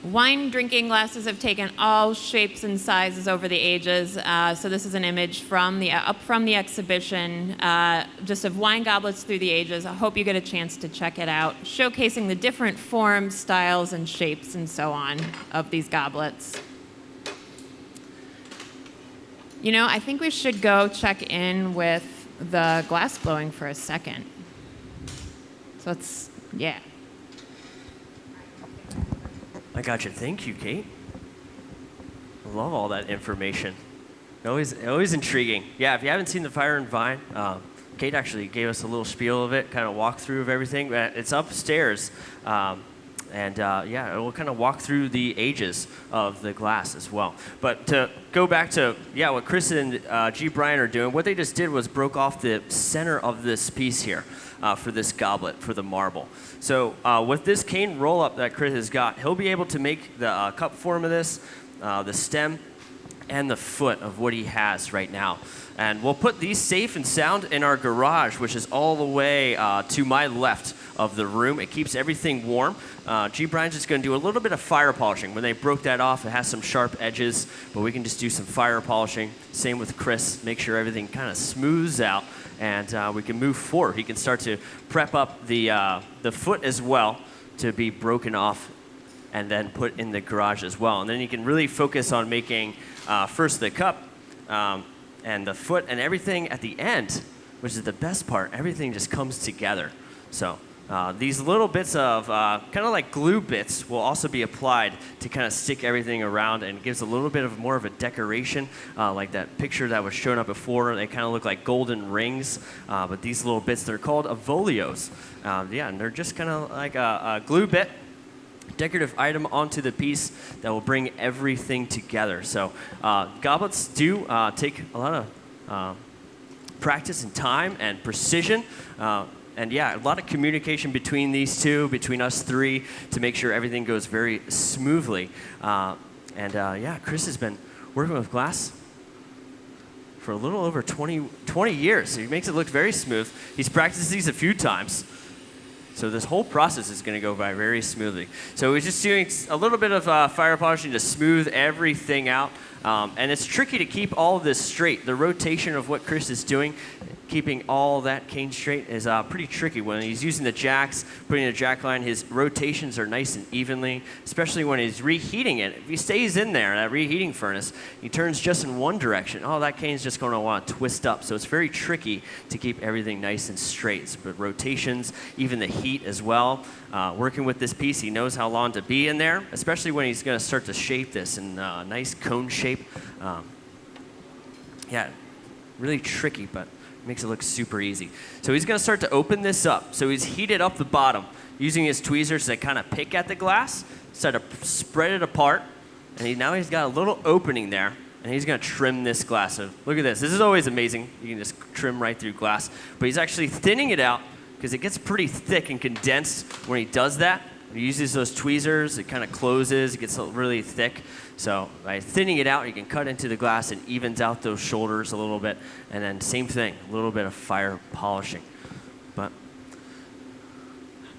Wine drinking glasses have taken all shapes and sizes over the ages. So this is an image from up from the exhibition, just of wine goblets through the ages. I hope you get a chance to check it out, showcasing the different forms, styles, and shapes and so on of these goblets. I think we should go check in with the glass blowing for a second. So yeah. I got you. Thank you, Kate. I love all that information. Always intriguing. Yeah, if you haven't seen the Fire and Vine, Kate actually gave us a little spiel of it, kind of walkthrough of everything. It's upstairs, yeah, we'll kind of walk through the ages of the glass as well. But to go back to what Chris and G. Brian are doing, what they just did was broke off the center of this piece here for this goblet for the marble. So with this cane roll up that Chris has got, he'll be able to make the cup form of this, the stem, and the foot of what he has right now. And we'll put these safe and sound in our garage, which is all the way to my left of the room. It keeps everything warm. G. Brian's just going to do a little bit of fire polishing. When they broke that off, it has some sharp edges, but we can just do some fire polishing. Same with Chris, make sure everything kind of smooths out, and we can move forward. He can start to prep up the foot as well to be broken off and then put in the garage as well. And then you can really focus on making first the cup and the foot and everything at the end, which is the best part. Everything just comes together. So these little bits of kind of like glue bits will also be applied to kind of stick everything around, and gives a little bit of more of a decoration, like that picture that was shown up before. They kind of look like golden rings, but these little bits, they're called avolios. And they're just kind of like a glue bit, decorative item onto the piece that will bring everything together. So goblets do take a lot of practice and time and precision. And a lot of communication between these two, between us three, to make sure everything goes very smoothly. Chris has been working with glass for a little over 20 years. So he makes it look very smooth. He's practiced these a few times. So this whole process is going to go by very smoothly. So we're just doing a little bit of fire polishing to smooth everything out. And it's tricky to keep all of this straight. The rotation of what Chris is doing, keeping all that cane straight, is pretty tricky. When he's using the jacks, putting a jack line, his rotations are nice and evenly, especially when he's reheating it. If he stays in there, that reheating furnace, he turns just in one direction. Oh, that cane's just going to want to twist up. So it's very tricky to keep everything nice and straight. But rotations, even the heat as well. Working with this piece, he knows how long to be in there, especially when he's going to start to shape this in a nice cone shape. Really tricky, but makes it look super easy. So he's going to start to open this up. So he's heated up the bottom using his tweezers to kind of pick at the glass, start to spread it apart, and now he's got a little opening there, and he's going to trim this glass. So look at this. This is always amazing. You can just trim right through glass. But he's actually thinning it out because it gets pretty thick and condensed when he does that. He uses those tweezers, it kind of closes, it gets really thick. So by thinning it out, you can cut into the glass and evens out those shoulders a little bit. And then same thing, a little bit of fire polishing. But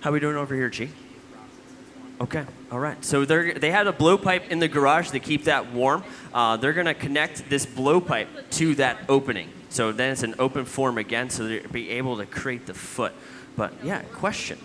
how are we doing over here, G? Okay, all right. So they had a blowpipe in the garage to keep that warm. They're going to connect this blowpipe to that opening. So then it's an open form again, so they'll be able to create the foot. But question.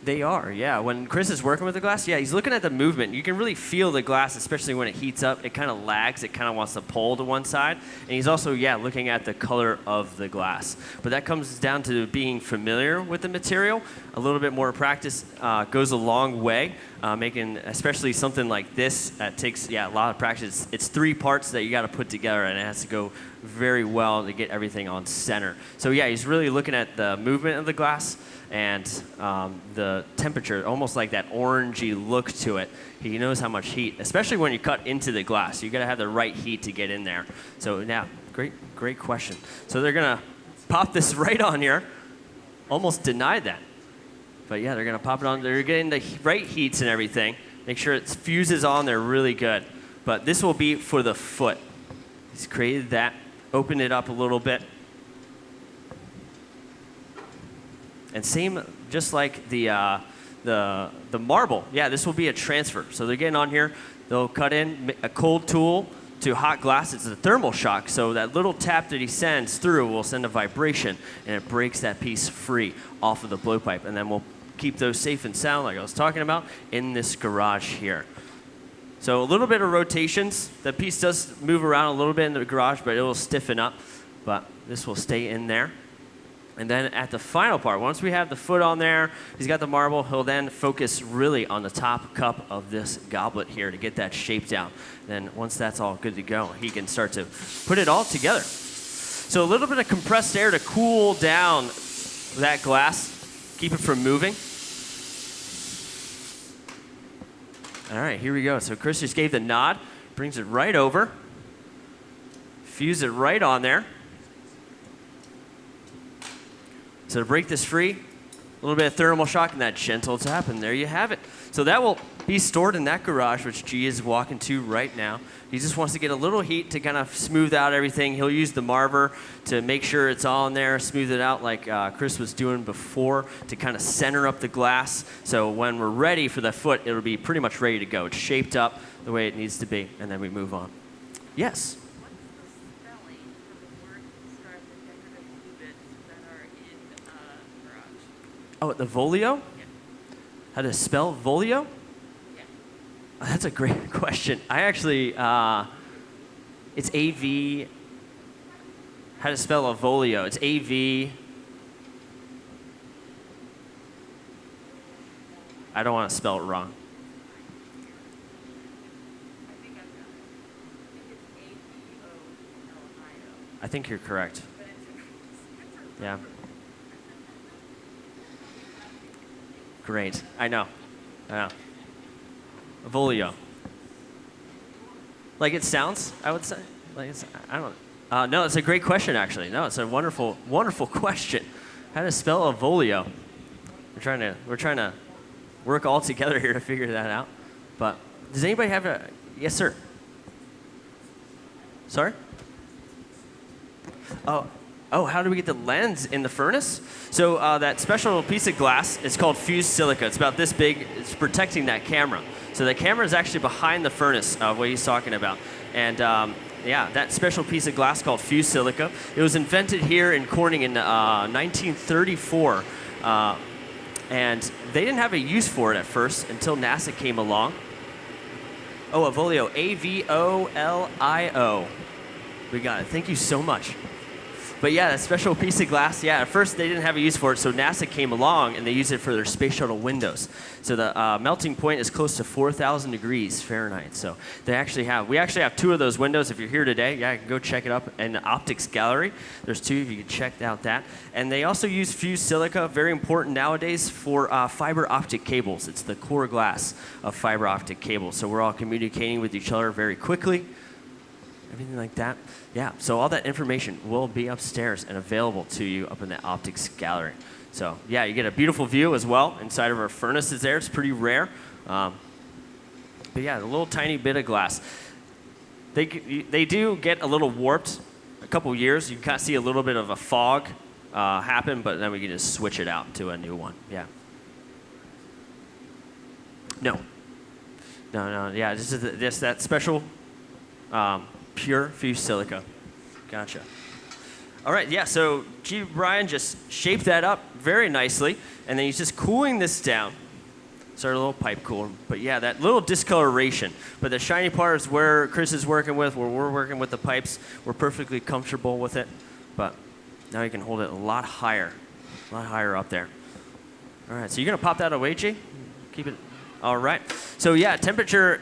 They are, yeah. When Chris is working with the glass, he's looking at the movement. You can really feel the glass, especially when it heats up. It kind of lags. It kind of wants to pull to one side. And he's also, looking at the color of the glass. But that comes down to being familiar with the material. A little bit more practice goes a long way. Making, especially something like this, that takes, a lot of practice. It's 3 parts that you got to put together, and it has to go very well to get everything on center. So he's really looking at the movement of the glass and the temperature, almost like that orangey look to it. He knows how much heat, especially when you cut into the glass. You got to have the right heat to get in there. So great question. So they're gonna pop this right on here. Almost denied that. But they're going to pop it on. They're getting the right heats and everything. Make sure it fuses on there really good. But this will be for the foot. He's created that. Open it up a little bit. And same, just like the marble. This will be a transfer. So they're getting on here. They'll cut in a cold tool to hot glass. It's a thermal shock. So that little tap that he sends through will send a vibration, and it breaks that piece free off of the blowpipe. And then we'll keep those safe and sound, like I was talking about, in this garage here. So a little bit of rotations. The piece does move around a little bit in the garage, but it will stiffen up. but this will stay in there. And then at the final part, once we have the foot on there, he's got the marble, he'll then focus really on the top cup of this goblet here to get that shape down. Then once that's all good to go, he can start to put it all together. So a little bit of compressed air to cool down that glass, keep it from moving. All right, here we go. So Chris just gave the nod, brings it right over, fuse it right on there. So to break this free, a little bit of thermal shock and that gentle tap, and there you have it. So that will be stored in that garage, which G is walking to right now. He just wants to get a little heat to kind of smooth out everything. He'll use the marver to make sure it's all in there, smooth it out like Chris was doing before to kind of center up the glass. So when we're ready for the foot, it'll be pretty much ready to go. It's shaped up the way it needs to be, and then we move on. Yes? Oh, the Volio? Yeah. How to spell Volio? Yeah. Oh, that's a great question. I actually, it's A-V, how to spell a Volio? It's A-V, I don't want to spell it wrong. I think I've got it. I think it's A-V-O-L-I-O. I think you're correct. But it's Yeah. Great. I know. Volio. Like it sounds, I would say. Like it's, I don't. No, it's a great question, actually. No, it's a wonderful, wonderful question. How to spell a Volio? We're trying to work all together here to figure that out. But does anybody have a? Yes, sir. Sorry. Oh, how do we get the lens in the furnace? So that special piece of glass is called fused silica. It's about this big. It's protecting that camera. So the camera is actually behind the furnace, what he's talking about. And yeah, that special piece of glass called fused silica. It was invented here in Corning in 1934. And they didn't have a use for it at first until NASA came along. Oh, a Volio, A-V-O-L-I-O. We got it. Thank you so much. But yeah, that special piece of glass, yeah, at first they didn't have a use for it, so NASA came along and they used it for their space shuttle windows. So the melting point is close to 4,000 degrees Fahrenheit. So we actually have two of those windows. If you're here today, yeah, you can go check it up in the optics gallery. There's two, if you can check out that. And they also use fused silica, very important nowadays, for fiber optic cables. It's the core glass of fiber optic cables. So we're all communicating with each other very quickly. Everything like that. Yeah, so all that information will be upstairs and available to you up in the optics gallery. So yeah, you get a beautiful view as well inside of our furnaces there. It's pretty rare. But yeah, a little tiny bit of glass. They do get a little warped. A couple years, you can see a little bit of a fog happen, but then we can just switch it out to a new one. Yeah. No, yeah, just that special pure fused silica. Gotcha. All right, yeah, so G. Brian just shaped that up very nicely, and then he's just cooling this down. Start a little pipe cooler, but yeah, that little discoloration. But the shiny part is where Chris is working with, where we're working with the pipes. We're perfectly comfortable with it, but now you can hold it a lot higher up there. All right, so you're gonna pop that away, G? Keep it, all right. So yeah, temperature,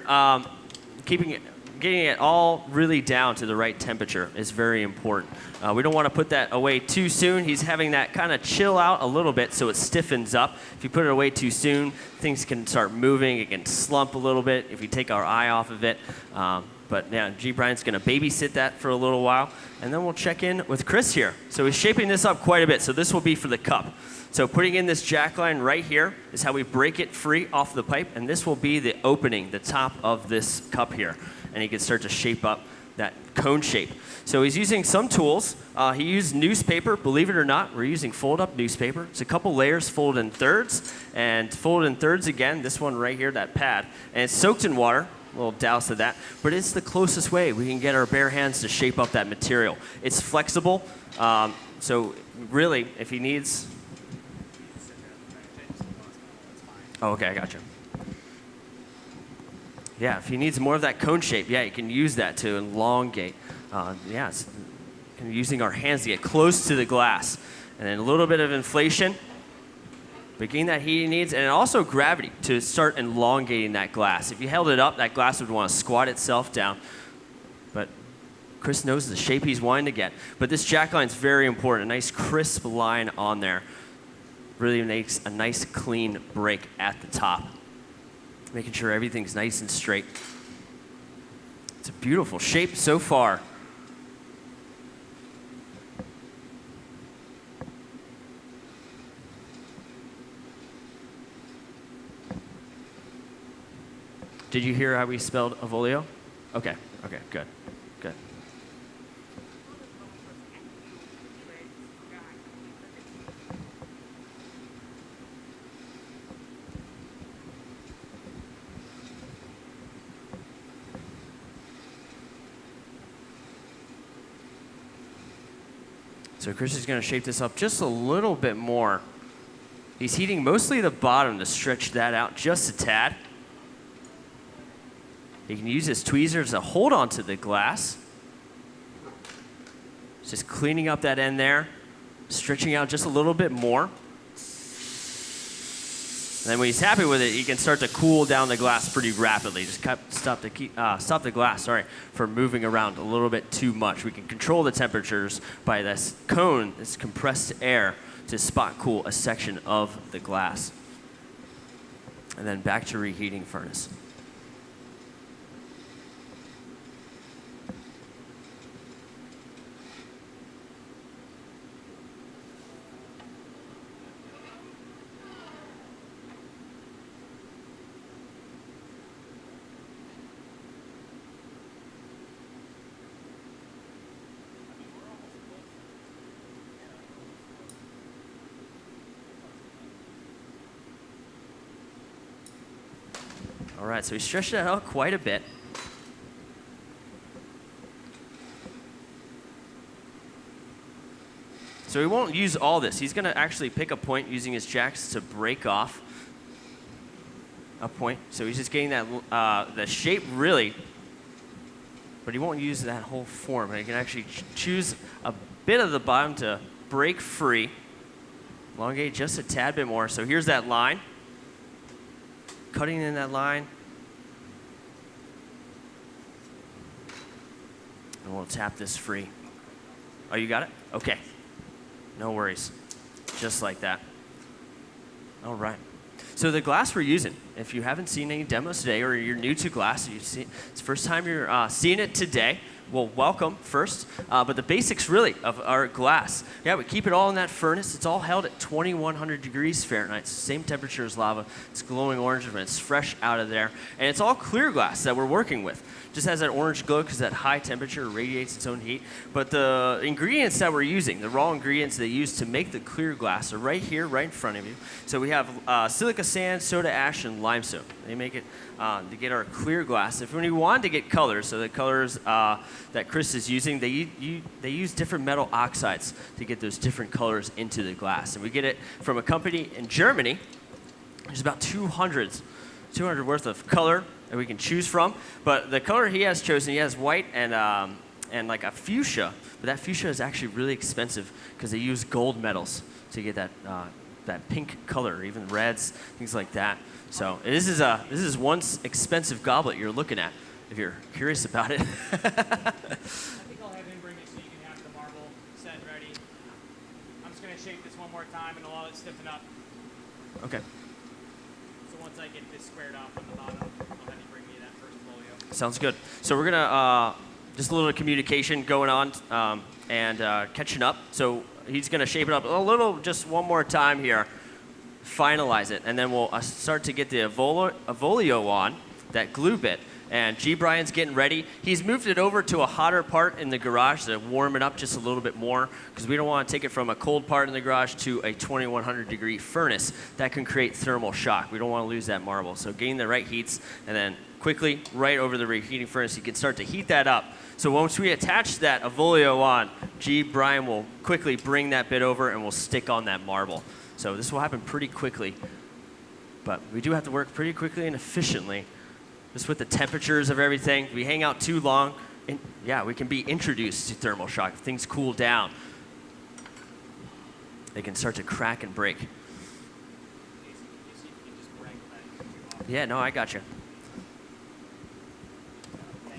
getting it all really down to the right temperature is very important. We don't want to put that away too soon. He's having that kind of chill out a little bit so it stiffens up. If you put it away too soon, things can start moving. It can slump a little bit if we take our eye off of it. But yeah, G. Brian's going to babysit that for a little while, and then we'll check in with Chris here. So he's shaping this up quite a bit. So this will be for the cup. So putting in this jack line right here is how we break it free off the pipe, and this will be the opening, the top of this cup here. And he can start to shape up that cone shape. So he's using some tools. He used newspaper. Believe it or not, we're using fold-up newspaper. It's a couple layers folded in thirds, and folded in thirds again, this one right here, that pad. And it's soaked in water, a little douse of that, but it's the closest way we can get our bare hands to shape up that material. It's flexible, so really, if he needs... Oh, okay, I got you. Yeah, if he needs more of that cone shape, yeah, you can use that to elongate. Yeah, you kind of using our hands to get close to the glass. And then a little bit of inflation, but getting that heat it needs, and also gravity to start elongating that glass. If you held it up, that glass would want to squat itself down. But Chris knows the shape he's wanting to get. But this jack line is very important, a nice crisp line on there. Really makes a nice clean break at the top, making sure everything's nice and straight. It's a beautiful shape so far. Did you hear how we spelled Avolio? Okay, good. So Chris is going to shape this up just a little bit more. He's heating mostly the bottom to stretch that out just a tad. He can use his tweezers to hold onto the glass. Just cleaning up that end there, stretching out just a little bit more. And then when he's happy with it, he can start to cool down the glass pretty rapidly. Just stop the glass, from moving around a little bit too much. We can control the temperatures by this cone, this compressed air, to spot cool a section of the glass. And then back to reheating furnace. All right, so we stretched that out quite a bit. So he won't use all this. He's going to actually pick a point using his jacks to break off a point. So he's just getting that the shape really, but he won't use that whole form. And he can actually choose a bit of the bottom to break free, elongate just a tad bit more. So here's that line. Cutting in that line. And we'll tap this free. Oh, you got it? Okay. No worries. Just like that. All right. So the glass we're using, if you haven't seen any demos today or you're new to glass, it's the first time you're seeing it today, well, welcome first. But the basics really of our glass. Yeah, we keep it all in that furnace. It's all held at 2100 degrees Fahrenheit. It's the same temperature as lava. It's glowing orange when it's fresh out of there. And it's all clear glass that we're working with. Just has that orange glow because that high temperature radiates its own heat. But the ingredients that we're using, the raw ingredients they use to make the clear glass are right here, right in front of you. So we have silica sand, soda ash, and limestone. They make it to get our clear glass. If when you want to get colors, so the colors that Chris is using, they use different metal oxides to get those different colors into the glass. And we get it from a company in Germany. There's about 200 worth of color that we can choose from. But the color he has chosen, he has white and like a fuchsia. But that fuchsia is actually really expensive because they use gold metals to get that pink color, even reds, things like that. So this is one expensive goblet you're looking at if you're curious about it. I think I'll have him bring it so you can have the marble set and ready. I'm just going to shake this one more time and allow it to stiffen up. Okay. So once I get this squared off on the bottom, I'll have you bring me that first folio. Sounds good. So we're gonna just a little communication going on and catching up. So he's gonna shape it up a little, just one more time here, finalize it, and then we'll start to get the Avolio on, that glue bit. And G. Brian's getting ready. He's moved it over to a hotter part in the garage to warm it up just a little bit more because we don't want to take it from a cold part in the garage to a 2100 degree furnace. That can create thermal shock. We don't want to lose that marble. So getting the right heats and then quickly right over the reheating furnace, you can start to heat that up. So once we attach that Avolio on, G. Brian will quickly bring that bit over and we'll stick on that marble. So this will happen pretty quickly, but we do have to work pretty quickly and efficiently. Just with the temperatures of everything, if we hang out too long, we can be introduced to thermal shock. If things cool down, they can start to crack and break. Yeah, no, I got you.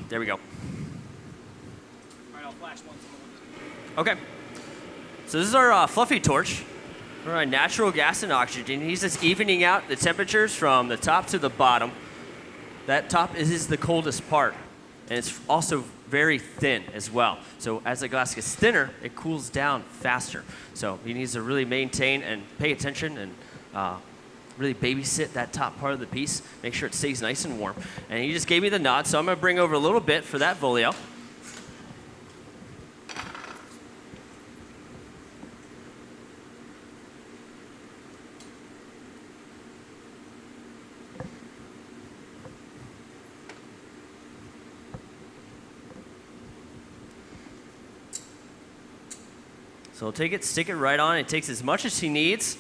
There we go. Okay. So this is our fluffy torch. We're on natural gas and oxygen. He's just evening out the temperatures from the top to the bottom. That top is the coldest part. And it's also very thin as well. So as the glass gets thinner, it cools down faster. So he needs to really maintain and pay attention and really babysit that top part of the piece. Make sure it stays nice and warm. And he just gave me the nod, so I'm going to bring over a little bit for that volio. So he'll take it, stick it right on. It takes as much as he needs,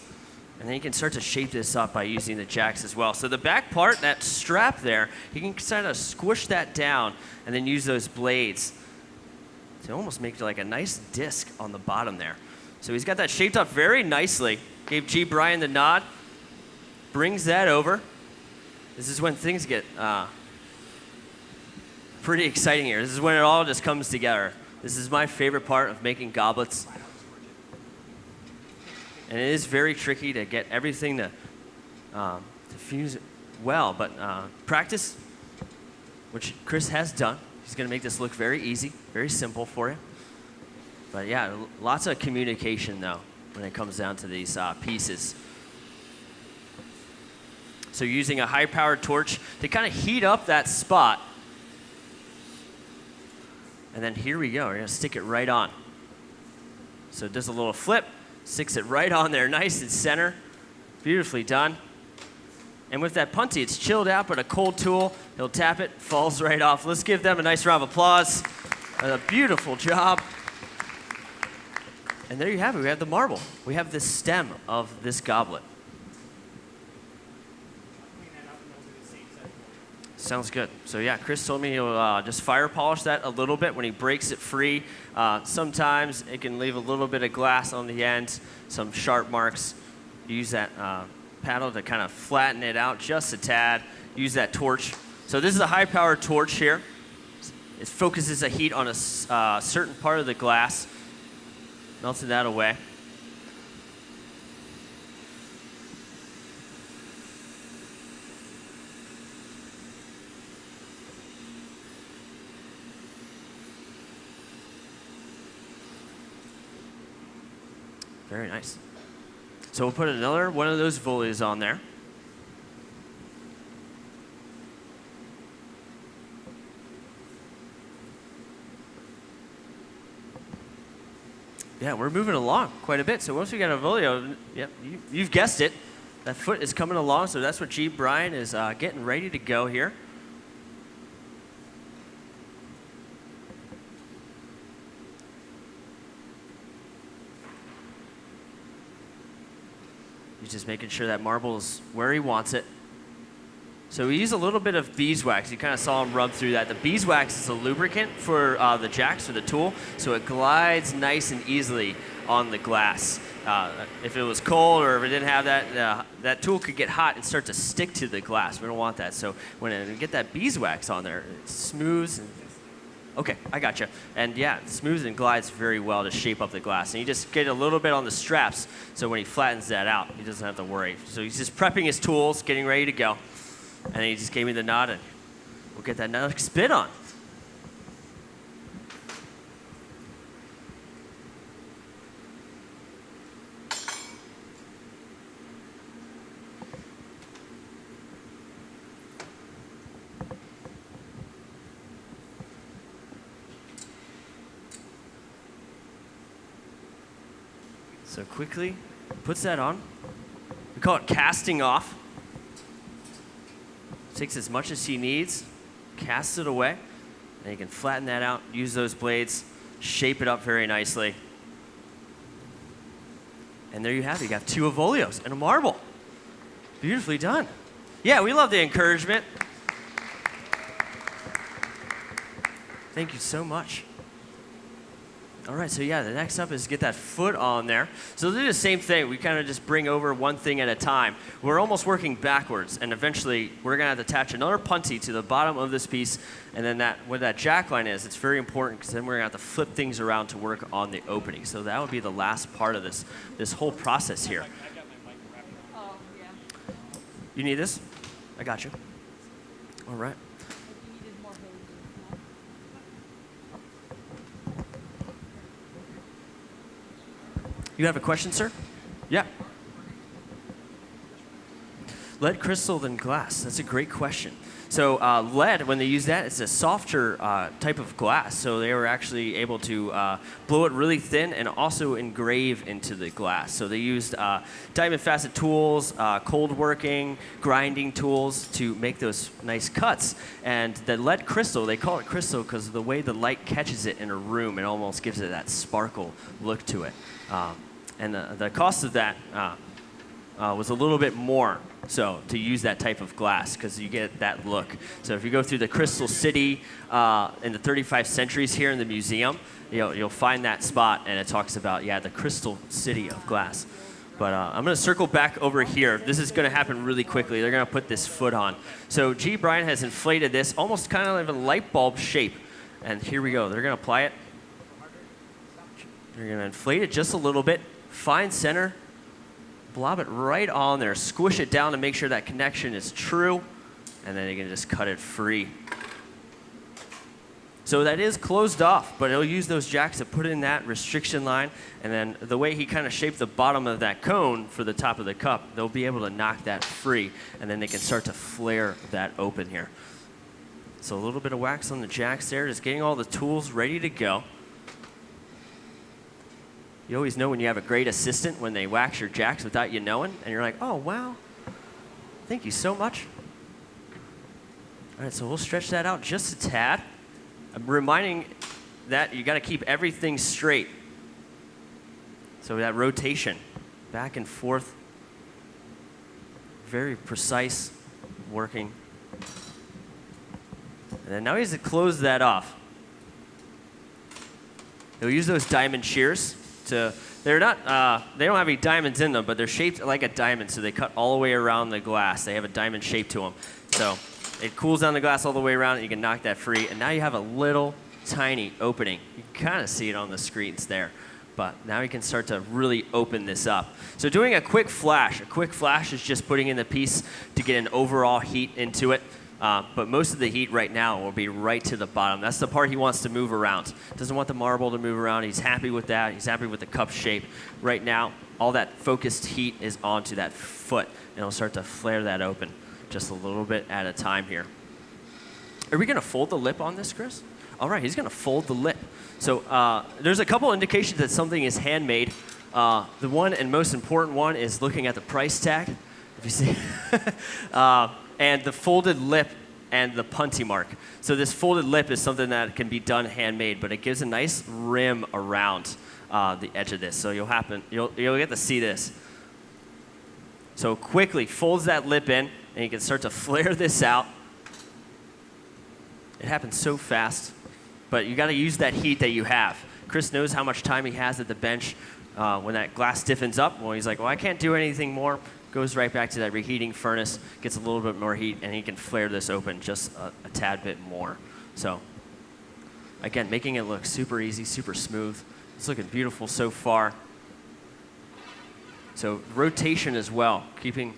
and then he can start to shape this up by using the jacks as well. So the back part, that strap there, he can kind of squish that down and then use those blades to almost make like a nice disc on the bottom there. So he's got that shaped up very nicely. Gave G. Brian the nod, brings that over. This is when things get pretty exciting here. This is when it all just comes together. This is my favorite part of making goblets. And it is very tricky to get everything to fuse well, but practice, which Chris has done. He's going to make this look very easy, very simple for you. But yeah, lots of communication though when it comes down to these pieces. So using a high-powered torch to kind of heat up that spot. And then here we go, we're going to stick it right on. So it does a little flip. Sticks it right on there, nice and center. Beautifully done. And with that punty, it's chilled out, but a cold tool, he'll tap it, falls right off. Let's give them a nice round of applause. A beautiful job. And there you have it, we have the marble. We have the stem of this goblet. Sounds good. So yeah, Chris told me he'll just fire polish that a little bit when he breaks it free. Sometimes it can leave a little bit of glass on the end, some sharp marks. Use that paddle to kind of flatten it out just a tad. Use that torch. So this is a high-powered torch here. It focuses the heat on a certain part of the glass, melting that away. Very nice. So we'll put another one of those volios on there. Yeah, we're moving along quite a bit. So once we got a volio, yep, you've guessed it. That foot is coming along, so that's what G. Brian is getting ready to go here. He's just making sure that marble is where he wants it. So we use a little bit of beeswax. You kind of saw him rub through that. The beeswax is a lubricant for the jacks, for the tool, so it glides nice and easily on the glass. If it was cold or if it didn't have that, that tool could get hot and start to stick to the glass. We don't want that. So when you get that beeswax on there, it smooths. Okay, I gotcha. And yeah, it smooths and glides very well to shape up the glass. And you just get a little bit on the straps, so when he flattens that out, he doesn't have to worry. So he's just prepping his tools, getting ready to go. And then he just gave me the nod, and we'll get that next bit on. So quickly puts that on. We call it casting off. Takes as much as he needs, casts it away, and you can flatten that out, use those blades, shape it up very nicely. And there you have it. You got two avolios and a marble. Beautifully done. Yeah, we love the encouragement. Thank you so much. All right, so yeah, the next up is get that foot on there. So they'll do the same thing. We kind of just bring over one thing at a time. We're almost working backwards, and eventually we're going to have to attach another punty to the bottom of this piece, and then where that jack line is, it's very important because then we're going to have to flip things around to work on the opening. So that would be the last part of this whole process here. Oh, yeah. You need this? I got you. All right. You have a question, sir? Yeah. Lead crystal than glass. That's a great question. So lead, when they use that, it's a softer type of glass. So they were actually able to blow it really thin and also engrave into the glass. So they used diamond facet tools, cold working, grinding tools to make those nice cuts. And the lead crystal, they call it crystal because of the way the light catches it in a room, it almost gives it that sparkle look to it. And the cost of that was a little bit more, so to use that type of glass, because you get that look. So if you go through the Crystal City in the 35 centuries here in the museum, you'll find that spot, and it talks about, the Crystal City of glass. But I'm going to circle back over here. This is going to happen really quickly. They're going to put this foot on. So G. Bryan has inflated this almost kind of like a light bulb shape. And here we go. They're going to apply it. You're going to inflate it just a little bit, find center, blob it right on there, squish it down to make sure that connection is true, and then you can just cut it free. So that is closed off, but it'll use those jacks to put in that restriction line, and then the way he kind of shaped the bottom of that cone for the top of the cup, they'll be able to knock that free, and then they can start to flare that open here. So a little bit of wax on the jacks there, just getting all the tools ready to go. You always know when you have a great assistant when they wax your jacks without you knowing, and you're like, oh, wow, thank you so much. All right, so we'll stretch that out just a tad. I'm reminding that you got to keep everything straight. So that rotation, back and forth, very precise working. And then now he has to close that off. He'll use those diamond shears. They don't have any diamonds in them, but they're shaped like a diamond, so they cut all the way around the glass. They have a diamond shape to them. So it cools down the glass all the way around, and you can knock that free. And now you have a little tiny opening. You can kind of see it on the screens there. But now you can start to really open this up. So doing a quick flash is just putting in the piece to get an overall heat into it. But most of the heat right now will be right to the bottom. That's the part he wants to move around. Doesn't want the marble to move around. He's happy with that. He's happy with the cup shape. Right now, all that focused heat is onto that foot, and it'll start to flare that open just a little bit at a time here. Are we going to fold the lip on this, Chris? All right, he's going to fold the lip. So there's a couple indications that something is handmade. The one and most important one is looking at the price tag. If you see, and the folded lip and the punty mark. So this folded lip is something that can be done handmade, but it gives a nice rim around the edge of this. So you'll get to see this. So quickly folds that lip in, and you can start to flare this out. It happens so fast, but you got to use that heat that you have. Chris knows how much time he has at the bench. When that glass stiffens up, well, he's like, well, I can't do anything more. Goes right back to that reheating furnace, gets a little bit more heat, and he can flare this open just a tad bit more. So, again, making it look super easy, super smooth. It's looking beautiful so far. So rotation as well, keeping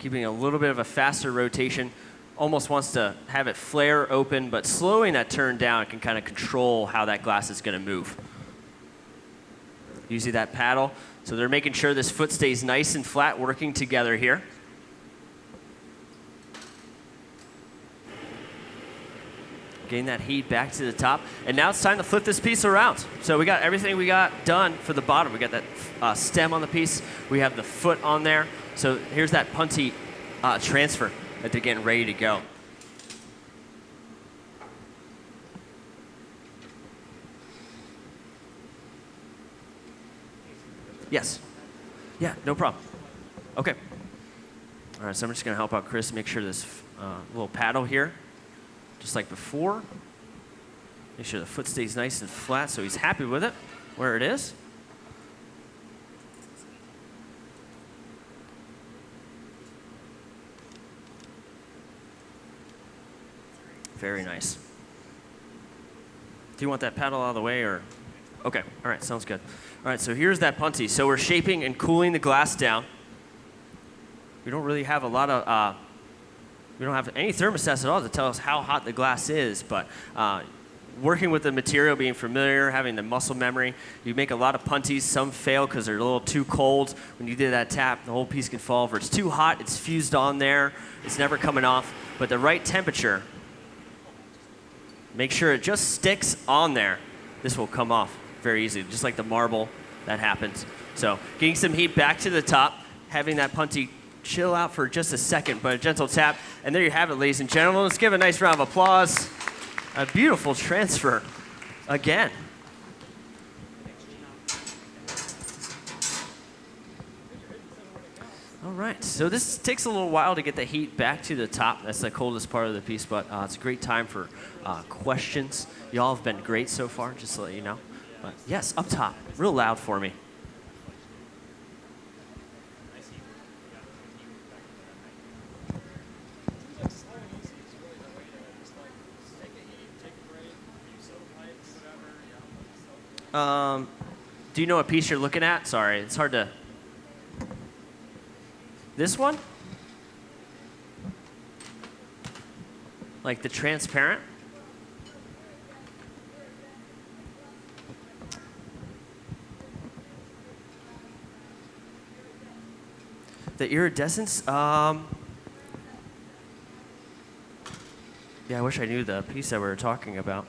a little bit of a faster rotation. Almost wants to have it flare open, but slowing that turn down can kind of control how that glass is going to move. You see that paddle? So they're making sure this foot stays nice and flat, working together here. Getting that heat back to the top. And now it's time to flip this piece around. So we got everything we got done for the bottom. We got that stem on the piece. We have the foot on there. So here's that punty transfer that they're getting ready to go. Yes. Yeah, no problem. Okay. All right, so I'm just going to help out Chris make sure this little paddle here, just like before. Make sure the foot stays nice and flat so he's happy with it where it is. Very nice. Do you want that paddle out of the way or? Okay, all right, sounds good. All right, so here's that punty. So we're shaping and cooling the glass down. We don't really have a lot of, we don't have any thermostats at all to tell us how hot the glass is, but working with the material, being familiar, having the muscle memory, you make a lot of punties. Some fail because they're a little too cold. When you do that tap, the whole piece can fall. If it's too hot, it's fused on there. It's never coming off. But the right temperature, make sure it just sticks on there. This will come off very easily, just like the marble that happens. So getting some heat back to the top, having that punty chill out for just a second, but a gentle tap. And there you have it, ladies and gentlemen. Let's give a nice round of applause. A beautiful transfer again. All right, so this takes a little while to get the heat back to the top. That's the coldest part of the piece, but it's a great time for questions. Y'all have been great so far, just to let you know. But yes, up top, real loud for me. Do you know what piece you're looking at? Sorry, it's hard to. This one? Like the transparent? The iridescence? Yeah, I wish I knew the piece that we were talking about.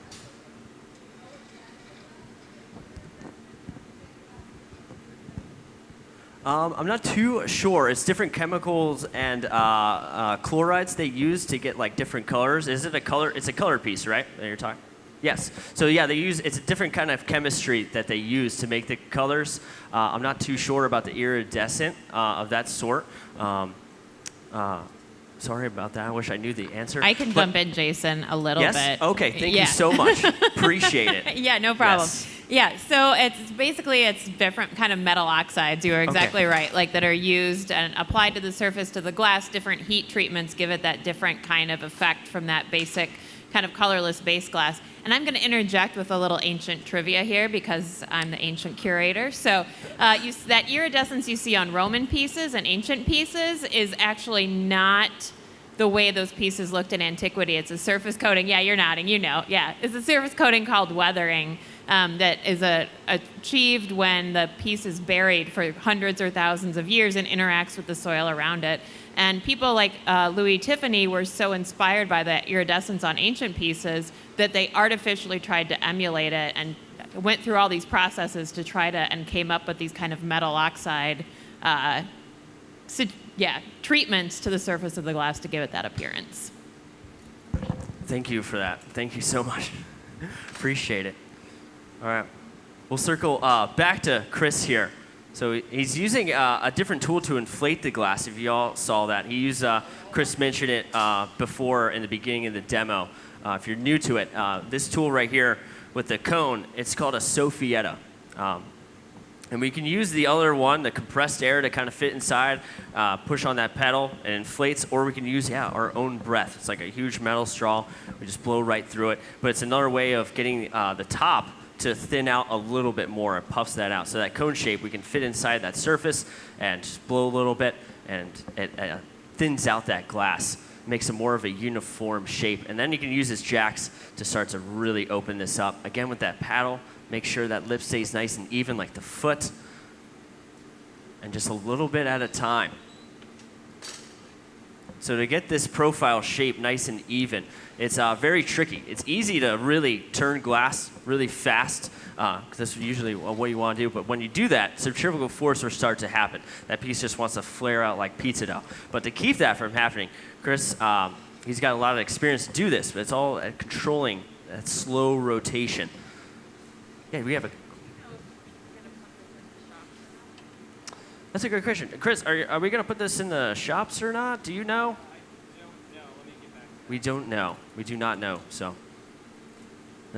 I'm not too sure. It's different chemicals and chlorides they use to get like different colors. Is it a color? It's a color piece, right? That you're talking. Yes. So yeah, it's a different kind of chemistry that they use to make the colors. I'm not too sure about the iridescent of that sort. Sorry about that. I wish I knew the answer. I can jump in, Jason, a little bit. Yes? Okay, thank you so much. Appreciate it. Yeah, no problem. Yes. Yeah, so it's different kind of metal oxides. You are exactly right, like that are used and applied to the surface to the glass. Different heat treatments give it that different kind of effect from that basic kind of colorless base glass. And I'm going to interject with a little ancient trivia here because I'm the ancient curator. So that iridescence you see on Roman pieces and ancient pieces is actually not the way those pieces looked in antiquity. It's a surface coating. Yeah, you're nodding. You know. Yeah, it's a surface coating called weathering that is achieved when the piece is buried for hundreds or thousands of years and interacts with the soil around it. And people like Louis Tiffany were so inspired by the iridescence on ancient pieces that they artificially tried to emulate it and went through all these processes to try to, and came up with these kind of metal oxide treatments to the surface of the glass to give it that appearance. Thank you for that. Thank you so much. Appreciate it. All right. We'll circle back to Chris here. So he's using a different tool to inflate the glass, if you all saw that. He used, Chris mentioned it before in the beginning of the demo. If you're new to it, this tool right here with the cone, it's called a Sophietta. And we can use the other one, the compressed air, to kind of fit inside, push on that pedal, and inflates, or we can use, our own breath. It's like a huge metal straw. We just blow right through it. But it's another way of getting the top to thin out a little bit more. It puffs that out. So that cone shape, we can fit inside that surface and just blow a little bit, and it thins out that glass, makes it more of a uniform shape. And then you can use this jacks to start to really open this up. Again, with that paddle, make sure that lip stays nice and even like the foot, and just a little bit at a time. So to get this profile shape nice and even, it's very tricky. It's easy to really turn glass really fast, because that's usually what you want to do. But when you do that, centrifugal force will start to happen. That piece just wants to flare out like pizza dough. But to keep that from happening, Chris, he's got a lot of experience to do this, but it's all at controlling that slow rotation. Yeah, we have a. That's a good question. Chris, are we going to put this in the shops or not? Do you know? We don't know. We do not know. So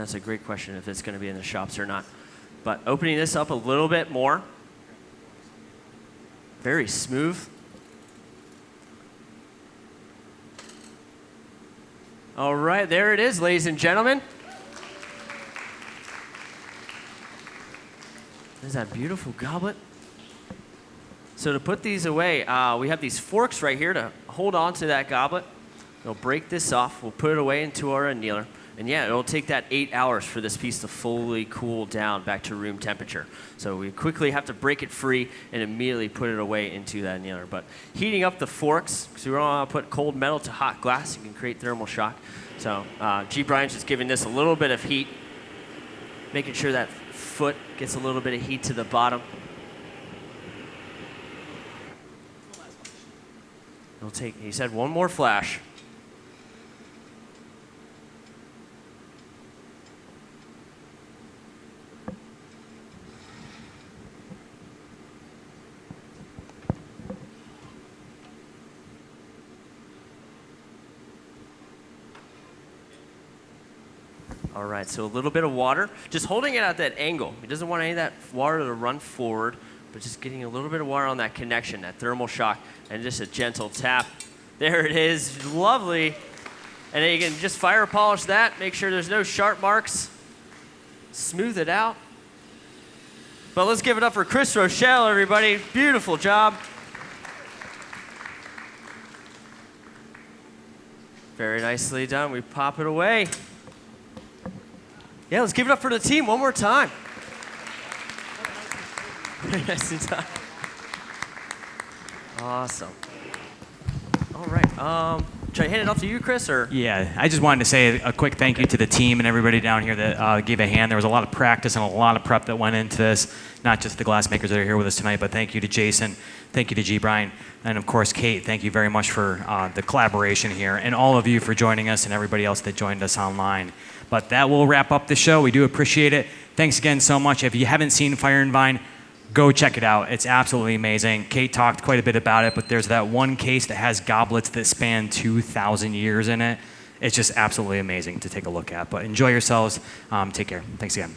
That's a great question if it's going to be in the shops or not. But opening this up a little bit more. Very smooth. All right, there it is, ladies and gentlemen. There's that beautiful goblet. So to put these away, we have these forks right here to hold on to that goblet. We'll break this off. We'll put it away into our annealer. And yeah, it'll take that 8 hours for this piece to fully cool down back to room temperature. So we quickly have to break it free and immediately put it away into that annealer. But heating up the forks, because we don't want to put cold metal to hot glass, you can create thermal shock. So G. Brian's just giving this a little bit of heat, making sure that foot gets a little bit of heat to the bottom. It'll take, he said, one more flash. All right, so a little bit of water, just holding it at that angle. He doesn't want any of that water to run forward, but just getting a little bit of water on that connection, that thermal shock, and just a gentle tap. There it is, lovely. And then you can just fire polish that, make sure there's no sharp marks, smooth it out. But let's give it up for Chris Rochelle, everybody. Beautiful job. Very nicely done. We pop it away. Yeah, let's give it up for the team one more time. Awesome. All right. Should I hand it off to you, Chris, or? Yeah, I just wanted to say a quick thank you to the team and everybody down here that gave a hand. There was a lot of practice and a lot of prep that went into this, not just the glassmakers that are here with us tonight, but thank you to Jason, thank you to G. Brian, and of course, Kate, thank you very much for the collaboration here, and all of you for joining us and everybody else that joined us online. But that will wrap up the show. We do appreciate it. Thanks again so much. If you haven't seen Fire and Vine, go check it out. It's absolutely amazing. Kate talked quite a bit about it, but there's that one case that has goblets that span 2,000 years in it. It's just absolutely amazing to take a look at. But enjoy yourselves. Take care. Thanks again.